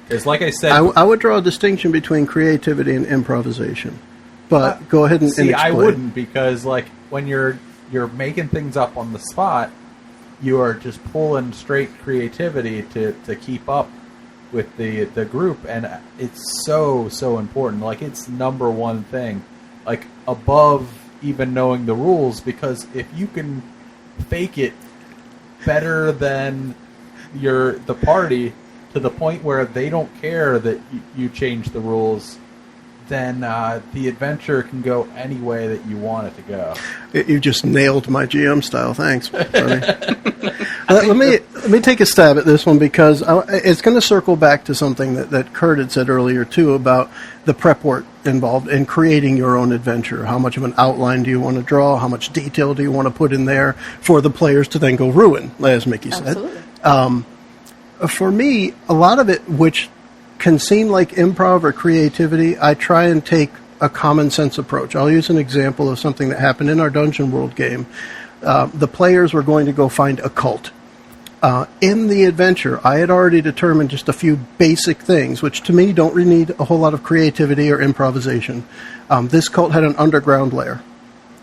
Because like I said... I would draw a distinction between creativity and improvisation. But go ahead and explain. I wouldn't, because like when you're making things up on the spot, you are just pulling straight creativity to keep up with the group, and it's so important. Like, it's number one thing, like above even knowing the rules, because if you can fake it better than the party to the point where they don't care that you change the rules, then the adventure can go any way that you want it to go. You just nailed my GM style. Thanks, buddy. Let me take a stab at this one, because it's going to circle back to something that Kurt had said earlier too, about the prep work involved in creating your own adventure. How much of an outline do you want to draw? How much detail do you want to put in there for the players to then go ruin, as Mickey said? Absolutely. For me, a lot of it, which can seem like improv or creativity, I try and take a common sense approach. I'll use an example of something that happened in our Dungeon World game. The players were going to go find a cult. In the adventure, I had already determined just a few basic things, which to me don't really need a whole lot of creativity or improvisation. This cult had an underground lair.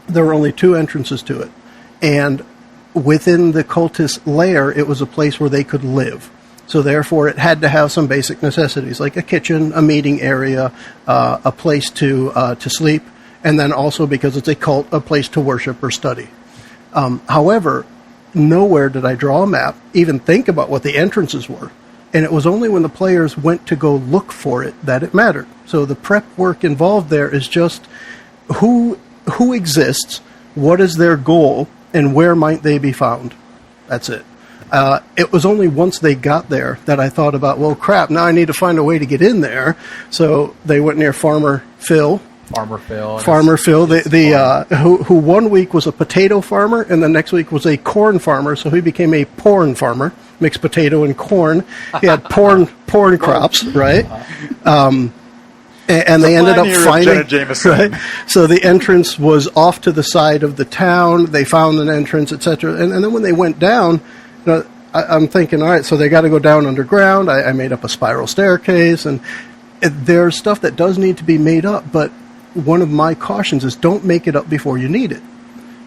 There were only 2 entrances to it. And within the cultist lair, it was a place where they could live. So therefore, it had to have some basic necessities, like a kitchen, a meeting area, a place to sleep, and then also, because it's a cult, a place to worship or study. However, nowhere did I draw a map, even think about what the entrances were. And it was only when the players went to go look for it that it mattered. So the prep work involved there is just who exists, what is their goal, and where might they be found. That's it. It was only once they got there that I thought about, well, crap, now I need to find a way to get in there. So they went near Farmer Phil. Who one week was a potato farmer, and the next week was a corn farmer, so he became a porn farmer, mixed potato and corn. He had porn crops, right? And they ended up finding, right? So the entrance was off to the side of the town. They found an entrance, etc. And then when they went down, I'm thinking, all right, so they got to go down underground. I made up a spiral staircase, and there's stuff that does need to be made up, but one of my cautions is don't make it up before you need it.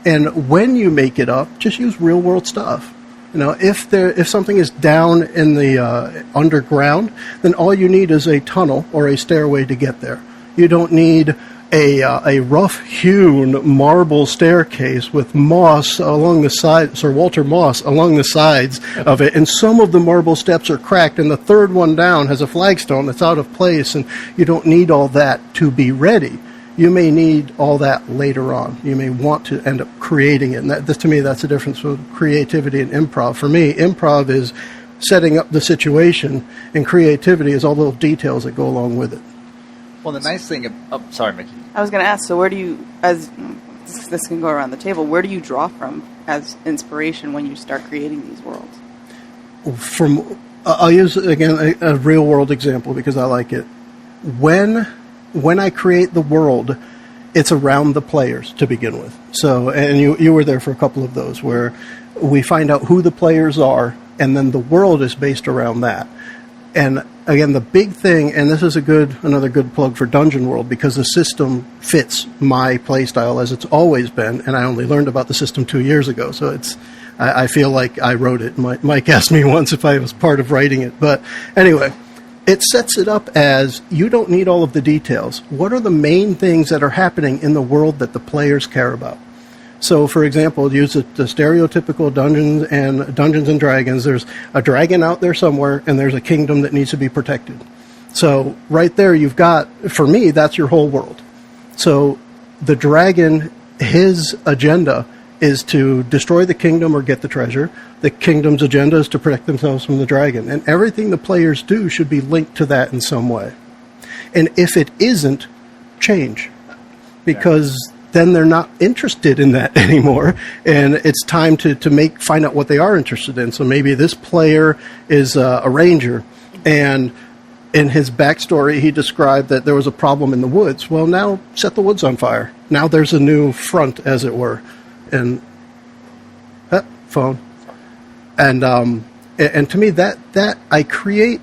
And when you make it up, just use real world stuff. If something is down in the underground, then all you need is a tunnel or a stairway to get there. You don't need a rough-hewn marble staircase with moss along the sides, Sir Walter Moss along the sides of it, and some of the marble steps are cracked, and the third one down has a flagstone that's out of place, and you don't need all that to be ready. You may need all that later on. You may want to end up creating it. And to me, that's the difference with creativity and improv. For me, improv is setting up the situation, and creativity is all the little details that go along with it. Well, the nice thing... sorry, Mickey. I was going to ask, so where do you, as this can go around the table, where do you draw from as inspiration when you start creating these worlds? I'll use, again, a real-world example because I like it. When I create the world, it's around the players to begin with. So, and you were there for a couple of those where we find out who the players are, and then the world is based around that. And again, the big thing, and this is another good plug for Dungeon World, because the system fits my playstyle as it's always been, and I only learned about the system 2 years ago, so I feel like I wrote it. Mike asked me once if I was part of writing it, but anyway, it sets it up as you don't need all of the details. What are the main things that are happening in the world that the players care about? So, for example, use the stereotypical Dungeons and Dragons. There's a dragon out there somewhere, and there's a kingdom that needs to be protected. So, right there, you've got, for me, that's your whole world. So, the dragon, his agenda is to destroy the kingdom or get the treasure. The kingdom's agenda is to protect themselves from the dragon. And everything the players do should be linked to that in some way. And if it isn't, change. Because then they're not interested in that anymore. And it's time to find out what they are interested in. So maybe this player is a ranger, and in his backstory, he described that there was a problem in the woods. Well, now set the woods on fire. Now there's a new front, as it were. And phone. And to me, that I create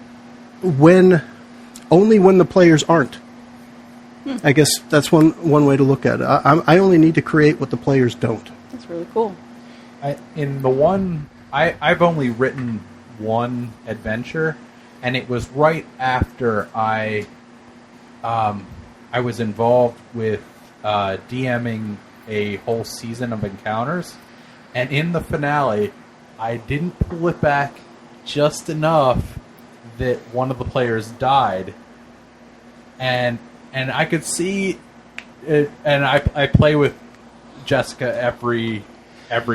only when the players aren't. I guess that's one way to look at it. I only need to create what the players don't. That's really cool. I've only written one adventure, and it was right after I was involved with DMing a whole season of encounters, and in the finale, I didn't pull it back just enough that one of the players died, and I could see it, and I play with Jessica every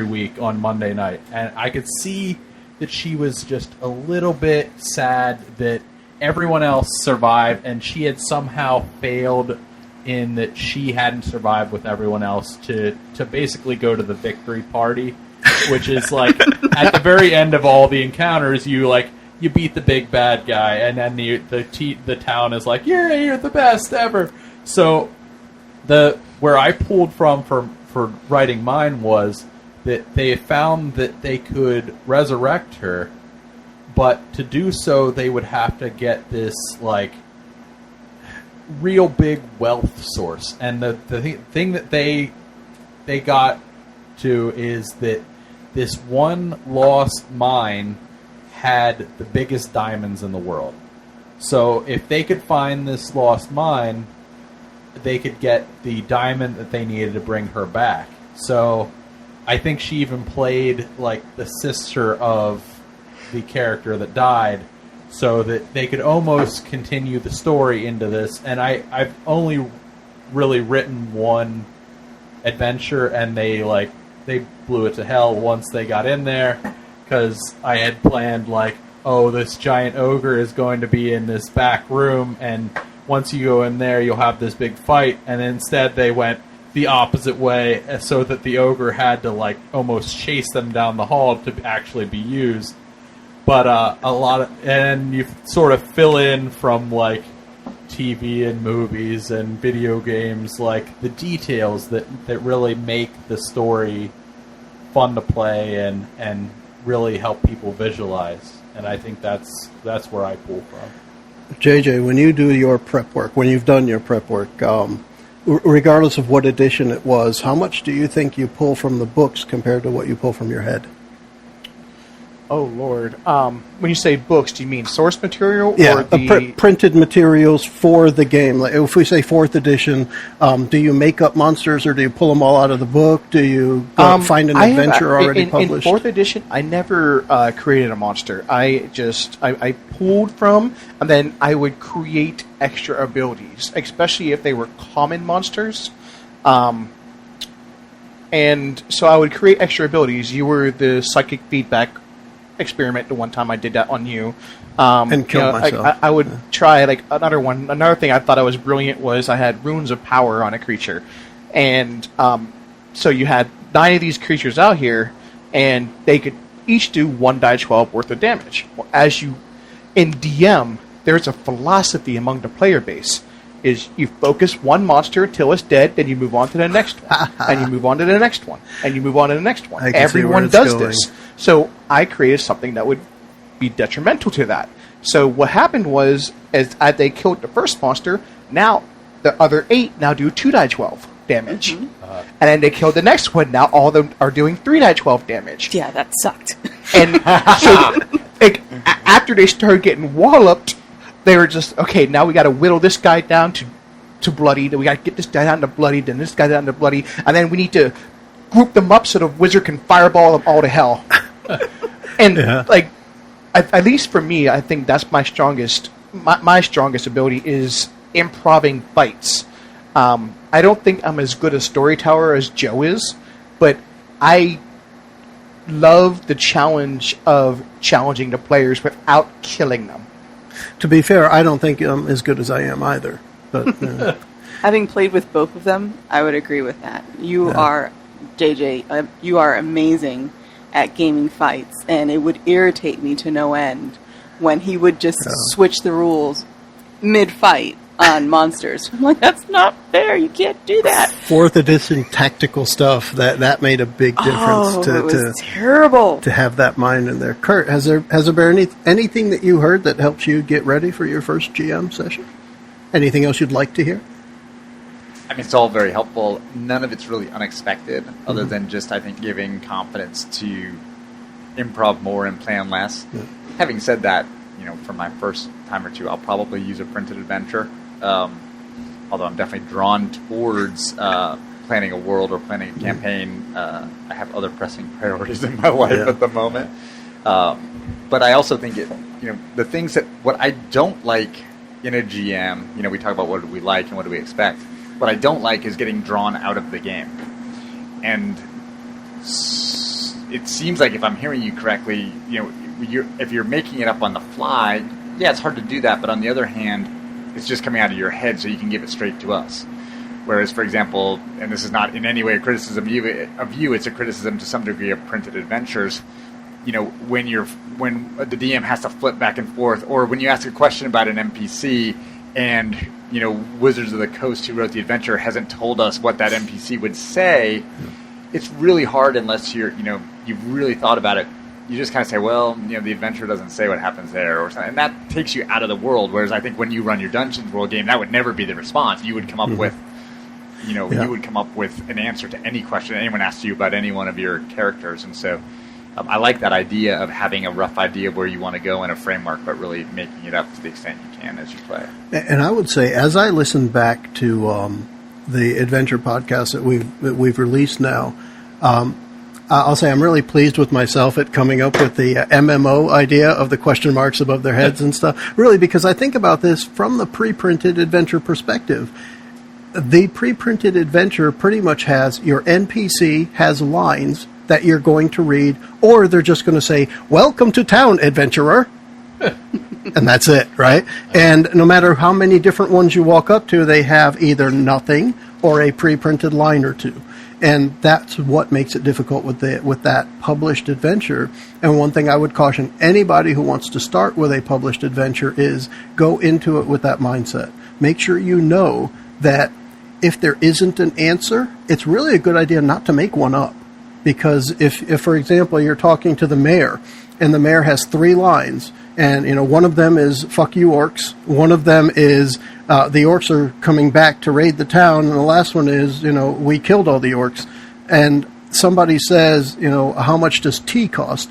week on Monday night, and I could see that she was just a little bit sad that everyone else survived, and she had somehow failed in that she hadn't survived with everyone else to basically go to the victory party, which is like at the very end of all the encounters, you beat the big bad guy, and then the town is like, you're the best ever. So where I pulled from for writing mine was that they found that they could resurrect her, but to do so they would have to get this like real big wealth source. And the thing that they got to is that this one lost mine had the biggest diamonds in the world. So if they could find this lost mine, they could get the diamond that they needed to bring her back. So I think she even played like the sister of the character that died, so that they could almost continue the story into this. And I've only really written one adventure, and they blew it to hell once they got in there, because I had planned this giant ogre is going to be in this back room, and once you go in there, you'll have this big fight. And instead they went the opposite way, so that the ogre had to almost chase them down the hall to actually be used. But and you sort of fill in from TV and movies and video games, the details that really make the story fun to play and really help people visualize. And I think that's where I pull from. JJ, when you do your prep work, when you've done your prep work, regardless of what edition it was, how much do you think you pull from the books compared to what you pull from your head? Oh, Lord. When you say books, do you mean source material? Yeah, or the printed materials for the game. Like if we say 4th edition, do you make up monsters, or do you pull them all out of the book? Do you find an adventure already published? In 4th edition, I never created a monster. I pulled from, and then I would create extra abilities, especially if they were common monsters. And so I would create extra abilities. You were the psychic feedback experiment the one time I did that on you. And killed myself. I would try like another one. Another thing I thought I was brilliant was I had runes of power on a creature, and so you had 9 of these creatures out here, and they could each do 1d12 worth of damage. As you in DM, there's a philosophy among the player base. Is you focus one monster until it's dead, then you move on to the next one, and you move on to the next one, and you move on to the next one. I can see where Everyone it's does going. this. So I created something that would be detrimental to that. So what happened was, as they killed the first monster, now the other 8 now do 2d12 damage. And then they killed the next one, now all of them are doing 3d12 damage. Yeah, that sucked. And so like, after they started getting walloped, they were just, okay, now we got to whittle this guy down to bloody, then we got to get this guy down to bloody, then this guy down to bloody, and then we need to group them up so the wizard can fireball them all to hell. And, like, at least for me, I think that's my strongest, my strongest ability is improving fights. I don't think I'm as good a storyteller as Joe is, but I love the challenge of challenging the players without killing them. To be fair, I don't think I'm as good as I am either. But Having played with both of them, I would agree with that. You are, JJ, you are amazing at gaming fights, and it would irritate me to no end when he would just switch the rules mid-fight on monsters. I'm like, that's not fair. You can't do that. 4th edition tactical stuff, that made a big difference it was terrible. to have that mind in there. Kurt, has there been anything that you heard that helps you get ready for your first GM session? Anything else you'd like to hear? I mean, it's all very helpful. None of it's really unexpected, other than just, I think, giving confidence to improv more and plan less. Yeah. Having said that, you know, for my first time or two, I'll probably use a printed adventure. Although I'm definitely drawn towards planning a world or planning a campaign. I have other pressing priorities in my life at the moment. But I also think the things what I don't like in a GM, we talk about what do we like and what do we expect. What I don't like is getting drawn out of the game. And it seems like, if I'm hearing you correctly, if you're making it up on the fly, yeah, it's hard to do that. But on the other hand, it's just coming out of your head, so you can give it straight to us. Whereas, for example, and this is not in any way a criticism of you, it's a criticism to some degree of printed adventures. When the DM has to flip back and forth, or when you ask a question about an NPC and Wizards of the Coast, who wrote the adventure, hasn't told us what that NPC would say. It's really hard unless you've really thought about it. You just kind of say, well, the adventure doesn't say what happens there, or something, and that takes you out of the world. Whereas I think when you run your Dungeons World game, that would never be the response. You would come up with, you would come up with an answer to any question anyone asks you about any one of your characters, and so. I like that idea of having a rough idea of where you want to go in a framework, but really making it up to the extent you can as you play. And I would say, as I listen back to the adventure podcast that we've released now, I'll say I'm really pleased with myself at coming up with the MMO idea of the question marks above their heads and stuff. Really, because I think about this from the pre-printed adventure perspective. The pre-printed adventure pretty much has your NPC has lines that you're going to read, or they're just going to say, "Welcome to town, adventurer." And that's it, right? And no matter how many different ones you walk up to, they have either nothing or a pre-printed line or two. And that's what makes it difficult with that published adventure. And one thing I would caution anybody who wants to start with a published adventure is go into it with that mindset. Make sure you know that if there isn't an answer, it's really a good idea not to make one up. Because if, for example, you're talking to the mayor, and the mayor has 3 lines, and one of them is "fuck you, orcs," one of them is the orcs are coming back to raid the town, and the last one is we killed all the orcs, and somebody says how much does tea cost?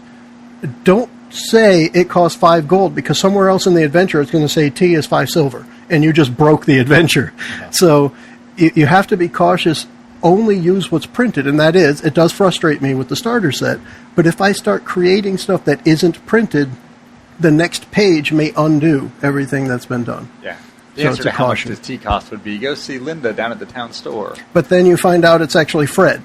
Don't say it costs 5 gold, because somewhere else in the adventure it's going to say tea is 5 silver, and you just broke the adventure. Yeah. So you have to be cautious. Only use what's printed, and that is, it does frustrate me with the starter set, but if I start creating stuff that isn't printed, the next page may undo everything that's been done. Yeah. The answer to how much does tea cost would be, go see Linda down at the town store. But then you find out it's actually Fred.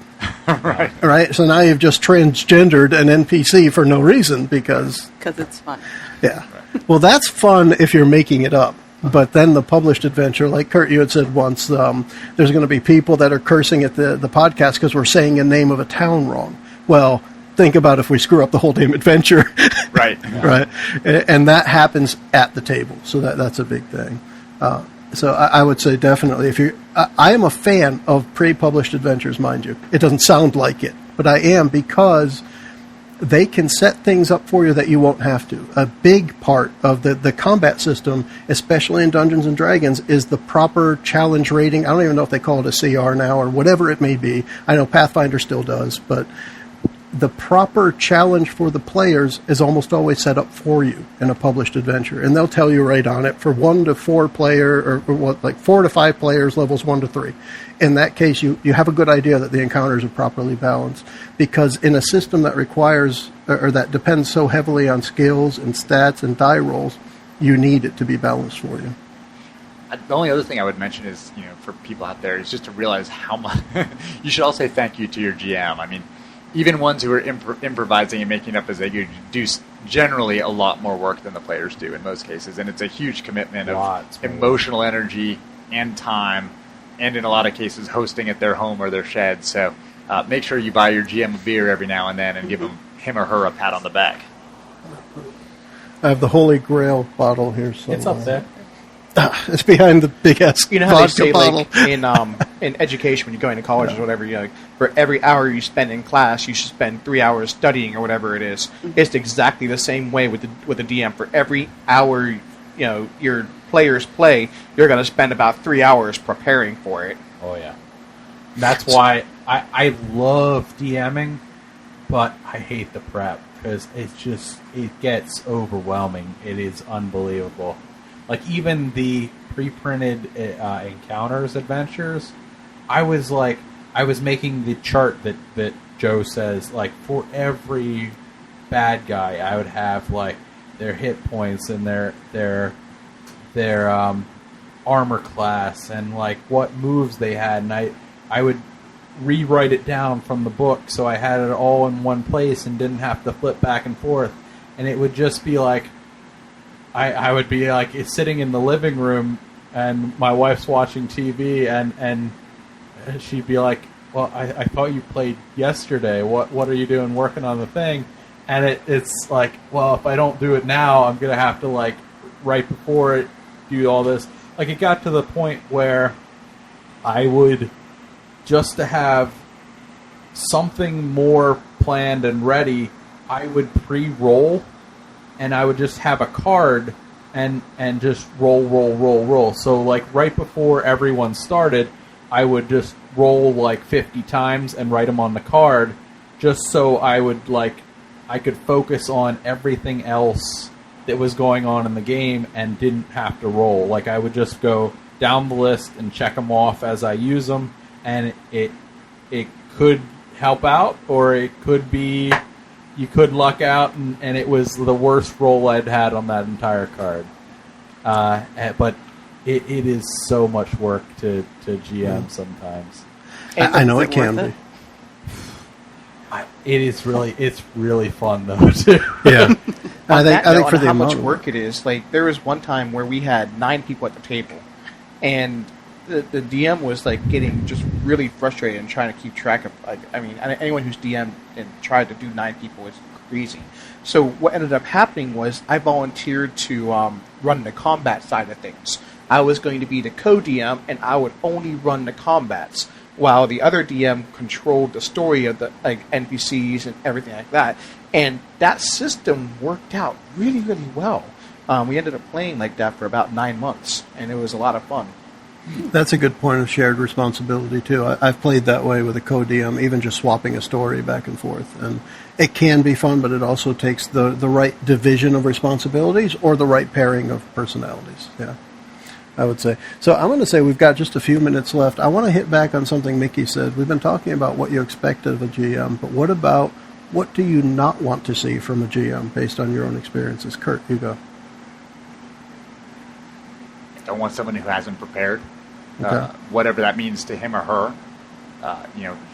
Right. Right? So now you've just transgendered an NPC for no reason because, it's fun. yeah. Well, that's fun if you're making it up. But then the published adventure, like Kurt, you had said once, there's going to be people that are cursing at the podcast because we're saying a name of a town wrong. Well, think about if we screw up the whole damn adventure. Right. Right. And that happens at the table. So that's a big thing. So I would say definitely if I am a fan of pre-published adventures, mind you. It doesn't sound like it, but I am because they can set things up for you that you won't have to. A big part of the combat system, especially in Dungeons & Dragons, is the proper challenge rating. I don't even know if they call it a CR now or whatever it may be. I know Pathfinder still does, but the proper challenge for the players is almost always set up for you in a published adventure. And they'll tell you right on it for 1 to 4 player, or what, like 4 to 5 players, levels 1 to 3. In that case, you have a good idea that the encounters are properly balanced. Because in a system that requires, or that depends so heavily on skills and stats and die rolls, you need it to be balanced for you. The only other thing I would mention is, for people out there, is just to realize how much you should all say thank you to your GM. I mean, even ones who are improvising and making up as they go do generally a lot more work than the players do in most cases, and it's a huge commitment of emotional energy and time, and in a lot of cases hosting at their home or their shed. So make sure you buy your GM a beer every now and then and give him or her a pat on the back. I have the Holy Grail bottle here somewhere. It's up there. It's behind the big-ass You know how they vodka say, bottle. like, in education, when you're going to college or whatever, like, for every hour you spend in class, you should spend 3 hours studying or whatever it is. It's exactly the same way with the DM. For every hour, your players play, you're going to spend about 3 hours preparing for it. Oh, yeah. That's why I love DMing, but I hate the prep, because it gets overwhelming. It is unbelievable. Like, even the pre-printed encounters adventures, I was making the chart that Joe says, like, for every bad guy, I would have, like, their hit points and their armor class and, like, what moves they had, and I would rewrite it down from the book so I had it all in one place and didn't have to flip back and forth, and it would just be like, I would be like sitting in the living room and my wife's watching TV and she'd be like, well, I thought you played yesterday. What are you doing working on the thing? And it's like, well, if I don't do it now, I'm going to have to, like, right before it, do all this. Like, it got to the point where I would, just to have something more planned and ready, I would pre-roll. And I would just have a card and just roll. So, like, right before everyone started, I would just roll, like, 50 times and write them on the card, just so I could focus on everything else that was going on in the game and didn't have to roll. Like, I would just go down the list and check them off as I use them, and it could help out, or it could be... You could luck out, and it was the worst roll I'd had on that entire card. But it is so much work to GM sometimes. I know it can be. It's really fun though too. Yeah, I think for the how amount much work it is. Like, there was one time where we had 9 people at the table, and the DM was, like, getting just really frustrated and trying to keep track of, like, I mean, anyone who's DM and tried to do 9 people is crazy. So what ended up happening was I volunteered to run the combat side of things. I was going to be the co-DM, and I would only run the combats, while the other DM controlled the story of the, like, NPCs and everything like that. And that system worked out really, really well. We ended up playing like that for about 9 months, and it was a lot of fun. That's a good point of shared responsibility, too. I've played that way with a co-DM, even just swapping a story back and forth. And it can be fun, but it also takes the right division of responsibilities or the right pairing of personalities. Yeah, I would say. So I'm going to say we've got just a few minutes left. I want to hit back on something Mickey said. We've been talking about what you expect of a GM, but what about what do you not want to see from a GM based on your own experiences? Kurt, you go. I don't want someone who hasn't prepared. Okay. Whatever that means to him or her.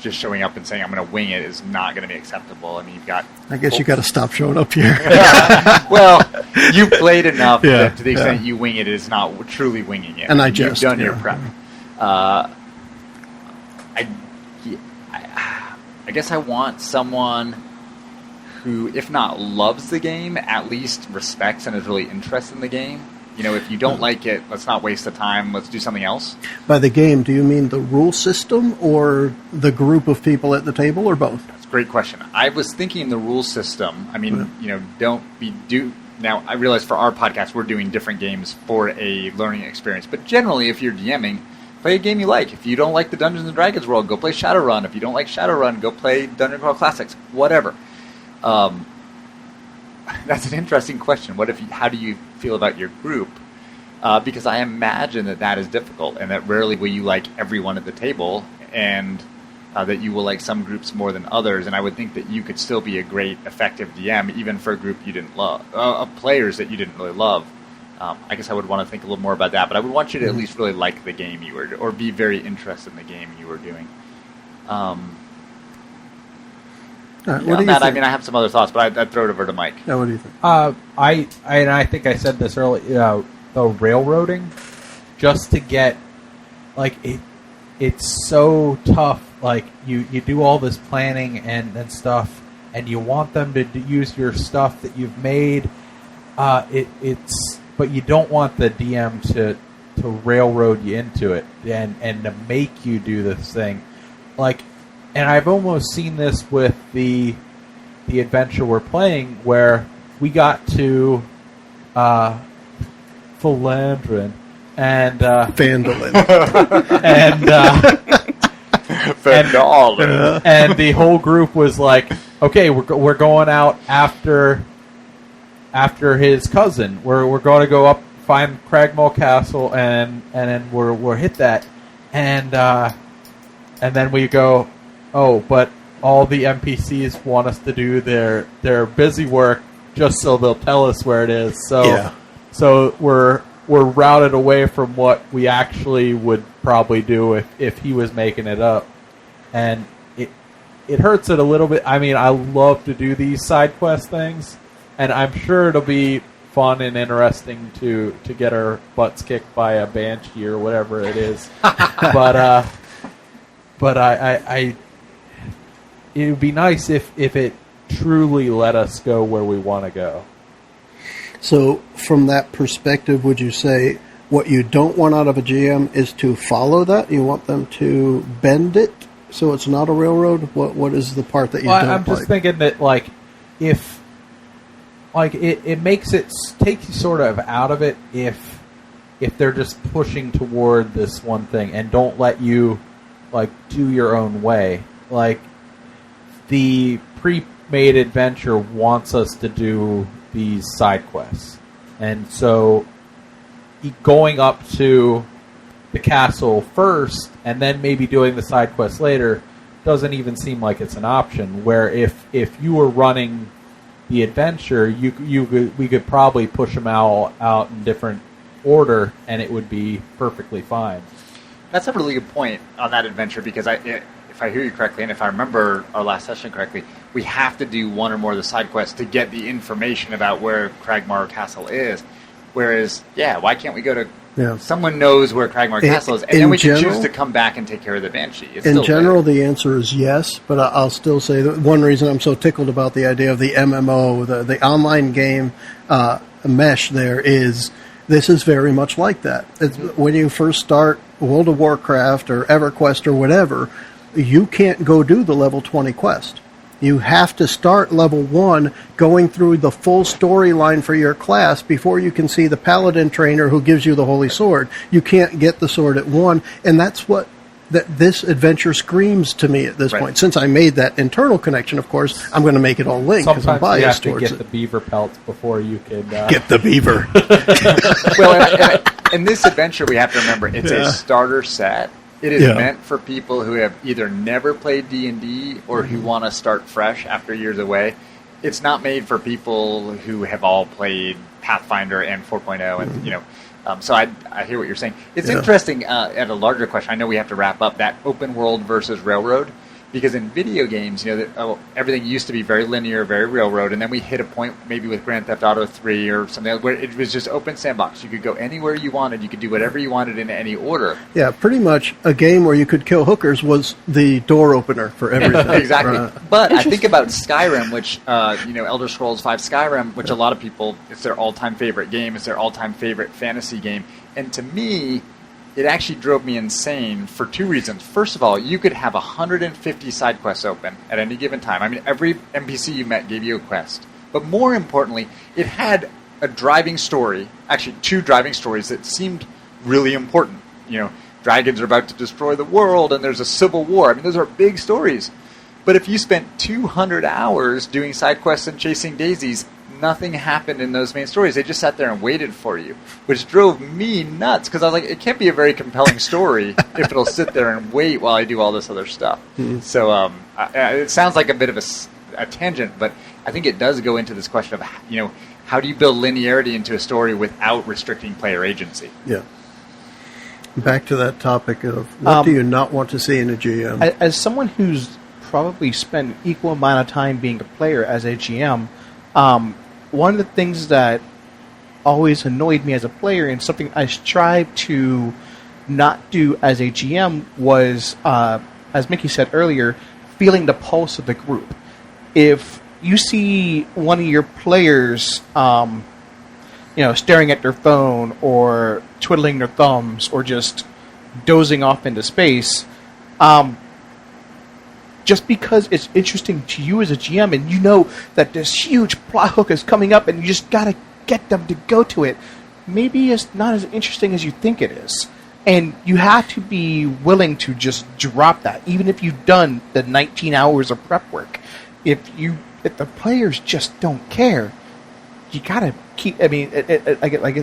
just showing up and saying I'm going to wing it is not going to be acceptable. I mean, you've got. I guess you got to stop showing up here. Well, you've played enough Yeah, that to the extent yeah. you wing it, it's not truly winging it. And I You've just, done your yeah. prep. I guess I want someone who, if not loves the game, at least respects and is really interested in the game. If you don't like it, let's not waste the time. Let's do something else. By the game, do you mean the rule system or the group of people at the table, or both? That's a great question. I was thinking the rule system. I mean, Now, I realize for our podcast, we're doing different games for a learning experience. But generally, if you're DMing, play a game you like. If you don't like the Dungeons & Dragons world, go play Shadowrun. If you don't like Shadowrun, go play Dungeon Crawl Classics. Whatever. That's an interesting question. How do you feel about your group? Because I imagine that is difficult, and that rarely will you like everyone at the table, and that you will like some groups more than others. And I would think that you could still be a great, effective DM, even for a group you didn't love, of players that you didn't really love. I guess I would want to think a little more about that, but I would want you to at least really like the game you were, or be very interested in the game you were doing. All right, what do Beyond you that, think? I mean, I have some other thoughts, but I'd throw it over to Mike. Yeah, what do you think? I think I said this earlier. The railroading, just to get it's so tough. Like you do all this planning and stuff, and you want them to use your stuff that you've made. But you don't want the DM to railroad you into it and to make you do this thing. And I've almost seen this with the adventure we're playing, where we got to Philandrin and Vandalin. and the whole group was like, okay, we're going out after his cousin. We're going to go up, find Cragmaw Castle, and then we'll hit that, and then we go, oh, but all the NPCs want us to do their busy work just so they'll tell us where it is. So Yeah. so we're routed away from what we actually would probably do if he was making it up, and it hurts it a little bit. I mean, I love to do these side quest things, and I'm sure it'll be fun and interesting to get our butts kicked by a banshee or whatever it is. but I it would be nice if it truly let us go where we want to go. So, from that perspective, would you say what you don't want out of a GM is to follow that? You want them to bend it so it's not a railroad? What is the part that you don't I'm just like? thinking that if it makes it takes you sort of out of it if they're just pushing toward this one thing and don't let you do your own way. The pre-made adventure wants us to do these side quests, and so going up to the castle first and then maybe doing the side quests later doesn't even seem like it's an option. Where if you were running the adventure, we could probably push them out in different order, and it would be perfectly fine. That's a really good point on that adventure, because if I hear you correctly, and if I remember our last session correctly, we have to do one or more of the side quests to get the information about where Cragmar Castle is. Whereas, why can't we go to... Yeah. Someone knows where Cragmar Castle is, and then we can choose to come back and take care of the Banshee. It's In still general, better. the answer is yes, but I'll still say that one reason I'm so tickled about the idea of the MMO, the online game mesh there, is this is very much like that. It's, when you first start World of Warcraft or EverQuest or whatever, you can't go do the level 20 quest. You have to start level 1 going through the full storyline for your class before you can see the paladin trainer who gives you the holy sword. You can't get the sword at 1, and that's what this adventure screams to me at this point. Since I made that internal connection, of course, I'm going to make it all linked because I'm Sometimes you biased have to towards get it. the beaver pelts before you can... Get the beaver. Well, in this adventure, we have to remember it's a starter set. It is meant for people who have either never played D&D or who want to start fresh after years away. It's not made for people who have all played Pathfinder and 4.0 and So I hear what you're saying. It's interesting, at a larger question, I know we have to wrap up, that open world versus railroad. Because in video games, everything used to be very linear, very railroad, and then we hit a point maybe with Grand Theft Auto 3 or something else where it was just open sandbox. You could go anywhere you wanted. You could do whatever you wanted in any order. Yeah, pretty much a game where you could kill hookers was the door opener for everything. Exactly. Right. But I think about Skyrim, which, Elder Scrolls V Skyrim, which a lot of people, it's their all-time favorite game. It's their all-time favorite fantasy game. And to me, it actually drove me insane for two reasons. First of all, you could have 150 side quests open at any given time. I mean, every NPC you met gave you a quest. But more importantly, it had a driving story, actually two driving stories that seemed really important. Dragons are about to destroy the world, and there's a civil war. I mean, those are big stories. But if you spent 200 hours doing side quests and chasing daisies, nothing happened in those main stories. They just sat there and waited for you, which drove me nuts because I was like, it can't be a very compelling story if it'll sit there and wait while I do all this other stuff. Mm-hmm. So it sounds like a bit of a tangent, but I think it does go into this question of, how do you build linearity into a story without restricting player agency? Yeah. Back to that topic of what do you not want to see in a GM? As someone who's probably spent an equal amount of time being a player as a GM, one of the things that always annoyed me as a player and something I strive to not do as a GM was, as Mickey said earlier, feeling the pulse of the group. If you see one of your players, staring at their phone or twiddling their thumbs or just dozing off into space, just because it's interesting to you as a GM and you know that this huge plot hook is coming up and you just got to get them to go to it, maybe it's not as interesting as you think it is. And you have to be willing to just drop that, even if you've done the 19 hours of prep work. If the players just don't care, you got to keep... I mean,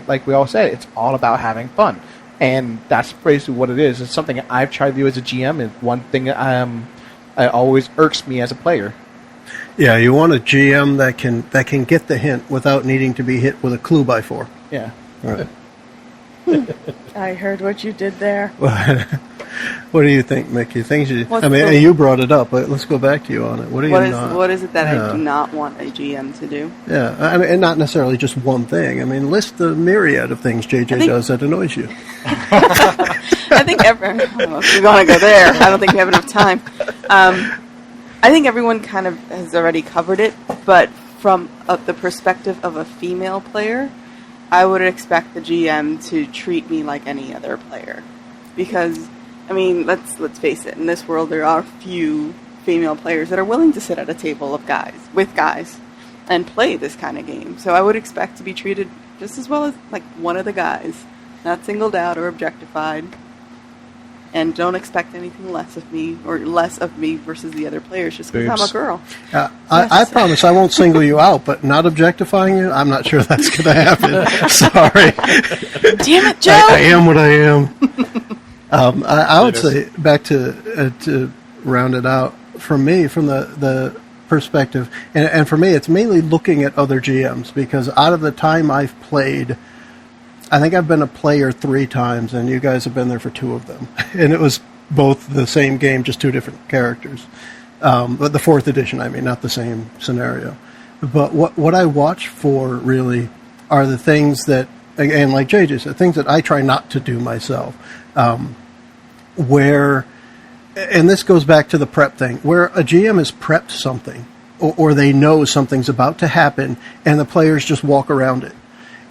like we all said, it's all about having fun. And that's basically what it is. It's something I've tried to do as a GM, and one thing it always irks me as a player. Yeah, you want a GM that can get the hint without needing to be hit with a clue by 4. Yeah. All right. I heard what you did there. What do you think, Mickey? You you brought it up, but let's go back to you on it. What is it that I do not want a GM to do? Yeah, and not necessarily just one thing. I mean, list the myriad of things JJ does that annoys you. I think if we want to go there, I don't think we have enough time. I think everyone kind of has already covered it, but from the perspective of a female player, I would expect the GM to treat me like any other player. Because, I mean, let's face it, in this world there are few female players that are willing to sit at a table with guys and play this kind of game. So I would expect to be treated just as well as like one of the guys, not singled out or objectified. And don't expect anything less of me versus the other players just because I'm a girl. I promise I won't single you out, but not objectifying you, I'm not sure that's going to happen. Sorry. Damn it, Joe! I am what I am. I would say, back to round it out, for me, from the perspective, and for me, it's mainly looking at other GMs, because out of the time I've played, I think I've been a player 3 times, and you guys have been there for 2 of them. And it was both the same game, just 2 different characters. But the 4th edition, I mean, not the same scenario. But what I watch for, really, are the things that, and like JJ said, things that I try not to do myself. Where, and this goes back to the prep thing, where a GM has prepped something, or they know something's about to happen, and the players just walk around it.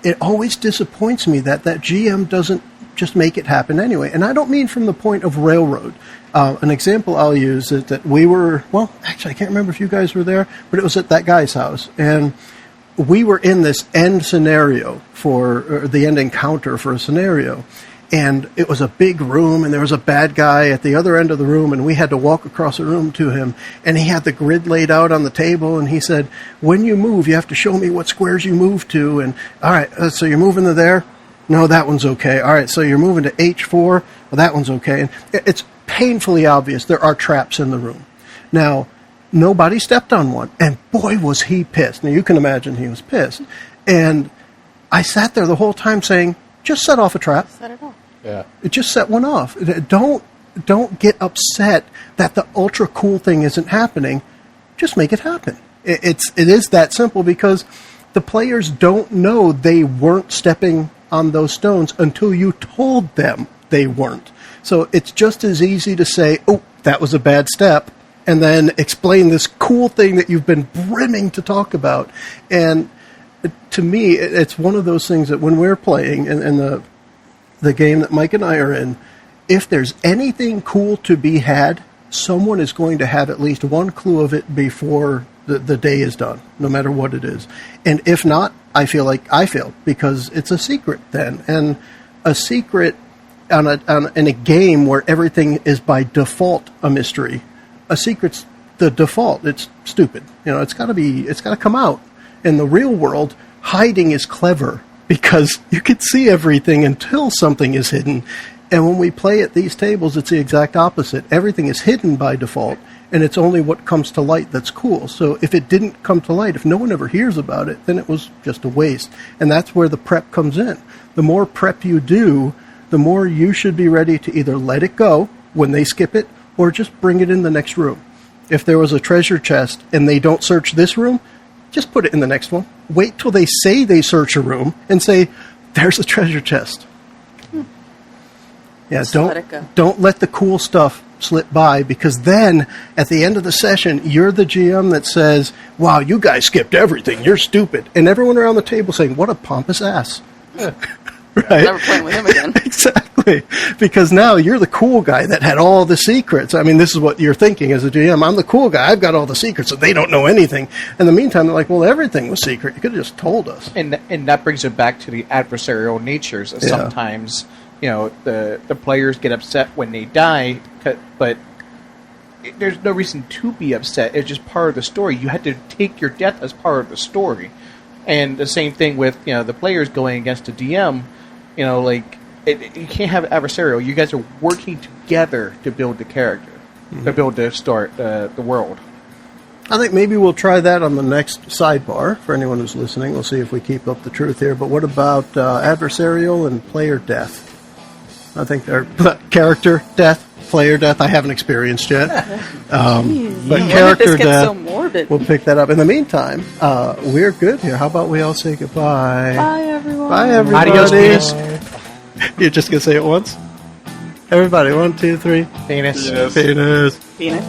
It always disappoints me that GM doesn't just make it happen anyway. And I don't mean from the point of railroad. An example I'll use is that we were, actually I can't remember if you guys were there, but it was at that guy's house. And we were in this end scenario or the end encounter for a scenario. And it was a big room, and there was a bad guy at the other end of the room, and we had to walk across the room to him. And he had the grid laid out on the table, and he said, when you move, you have to show me what squares you move to. And, all right, so you're moving to there? No, that one's okay. All right, so you're moving to H4? Well, that one's okay. And it's painfully obvious there are traps in the room. Now, nobody stepped on one, and boy, was he pissed. Now, you can imagine he was pissed. And I sat there the whole time saying, just set off a trap. Set it off. Yeah. Just set one off. Don't get upset that the ultra cool thing isn't happening. Just make it happen. It is that simple, because the players don't know they weren't stepping on those stones until you told them they weren't. So it's just as easy to say, "Oh, that was a bad step," and then explain this cool thing that you've been brimming to talk about. And to me, it's one of those things that when we're playing in the game that Mike and I are in, if there's anything cool to be had, someone is going to have at least one clue of it before the day is done, no matter what it is. And if not, I feel like I failed, because it's a secret then. And a secret in a game where everything is by default a mystery, a secret's the default. It's stupid. It's got to come out. In the real world, hiding is clever, because you can see everything until something is hidden. And when we play at these tables, it's the exact opposite. Everything is hidden by default, and it's only what comes to light that's cool. So if it didn't come to light, if no one ever hears about it, then it was just a waste. And that's where the prep comes in. The more prep you do, the more you should be ready to either let it go when they skip it, or just bring it in the next room. If there was a treasure chest and they don't search this room, just put it in the next one. Wait till they say they search a room and say, "There's a treasure chest." Yeah, Just let it go. don't let the cool stuff slip by, because then at the end of the session, you're the GM that says, "Wow, you guys skipped everything. You're stupid." And everyone around the table saying, "What a pompous ass." Right? Never playing with him again. Exactly. Because now you're the cool guy that had all the secrets. I mean, this is what you're thinking as a GM. I'm the cool guy. I've got all the secrets, and they don't know anything. In the meantime, they're like, "Well, everything was secret. You could have just told us." And that brings it back to the adversarial natures. Yeah. Sometimes, the players get upset when they die, but there's no reason to be upset. It's just part of the story. You had to take your death as part of the story. And the same thing with, the players going against the DM. You can't have adversarial. You guys are working together to build the character, to build the world. I think maybe we'll try that on the next sidebar. For anyone who's listening, we'll see if we keep up the truth here. But what about adversarial and player death? I think they're character death, player death. I haven't experienced yet, but When character did this get death. so morbid? We'll pick that up. In the meantime, we're good here. How about we all say goodbye? Bye, everyone. Bye, everybody. Adios, penis. You're just gonna say it once. Everybody, 1, 2, 3. Penis. Penis. Penis.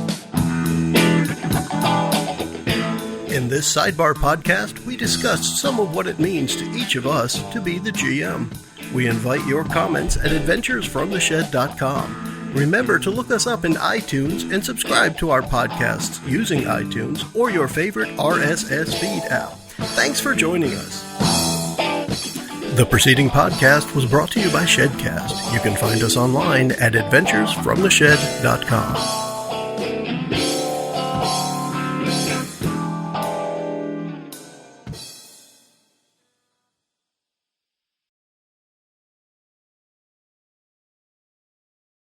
In this Sidebar podcast, we discussed some of what it means to each of us to be the GM. We invite your comments at adventuresfromtheshed.com. Remember to look us up in iTunes and subscribe to our podcasts using iTunes or your favorite RSS feed app. Thanks for joining us. The preceding podcast was brought to you by Shedcast. You can find us online at adventuresfromtheshed.com.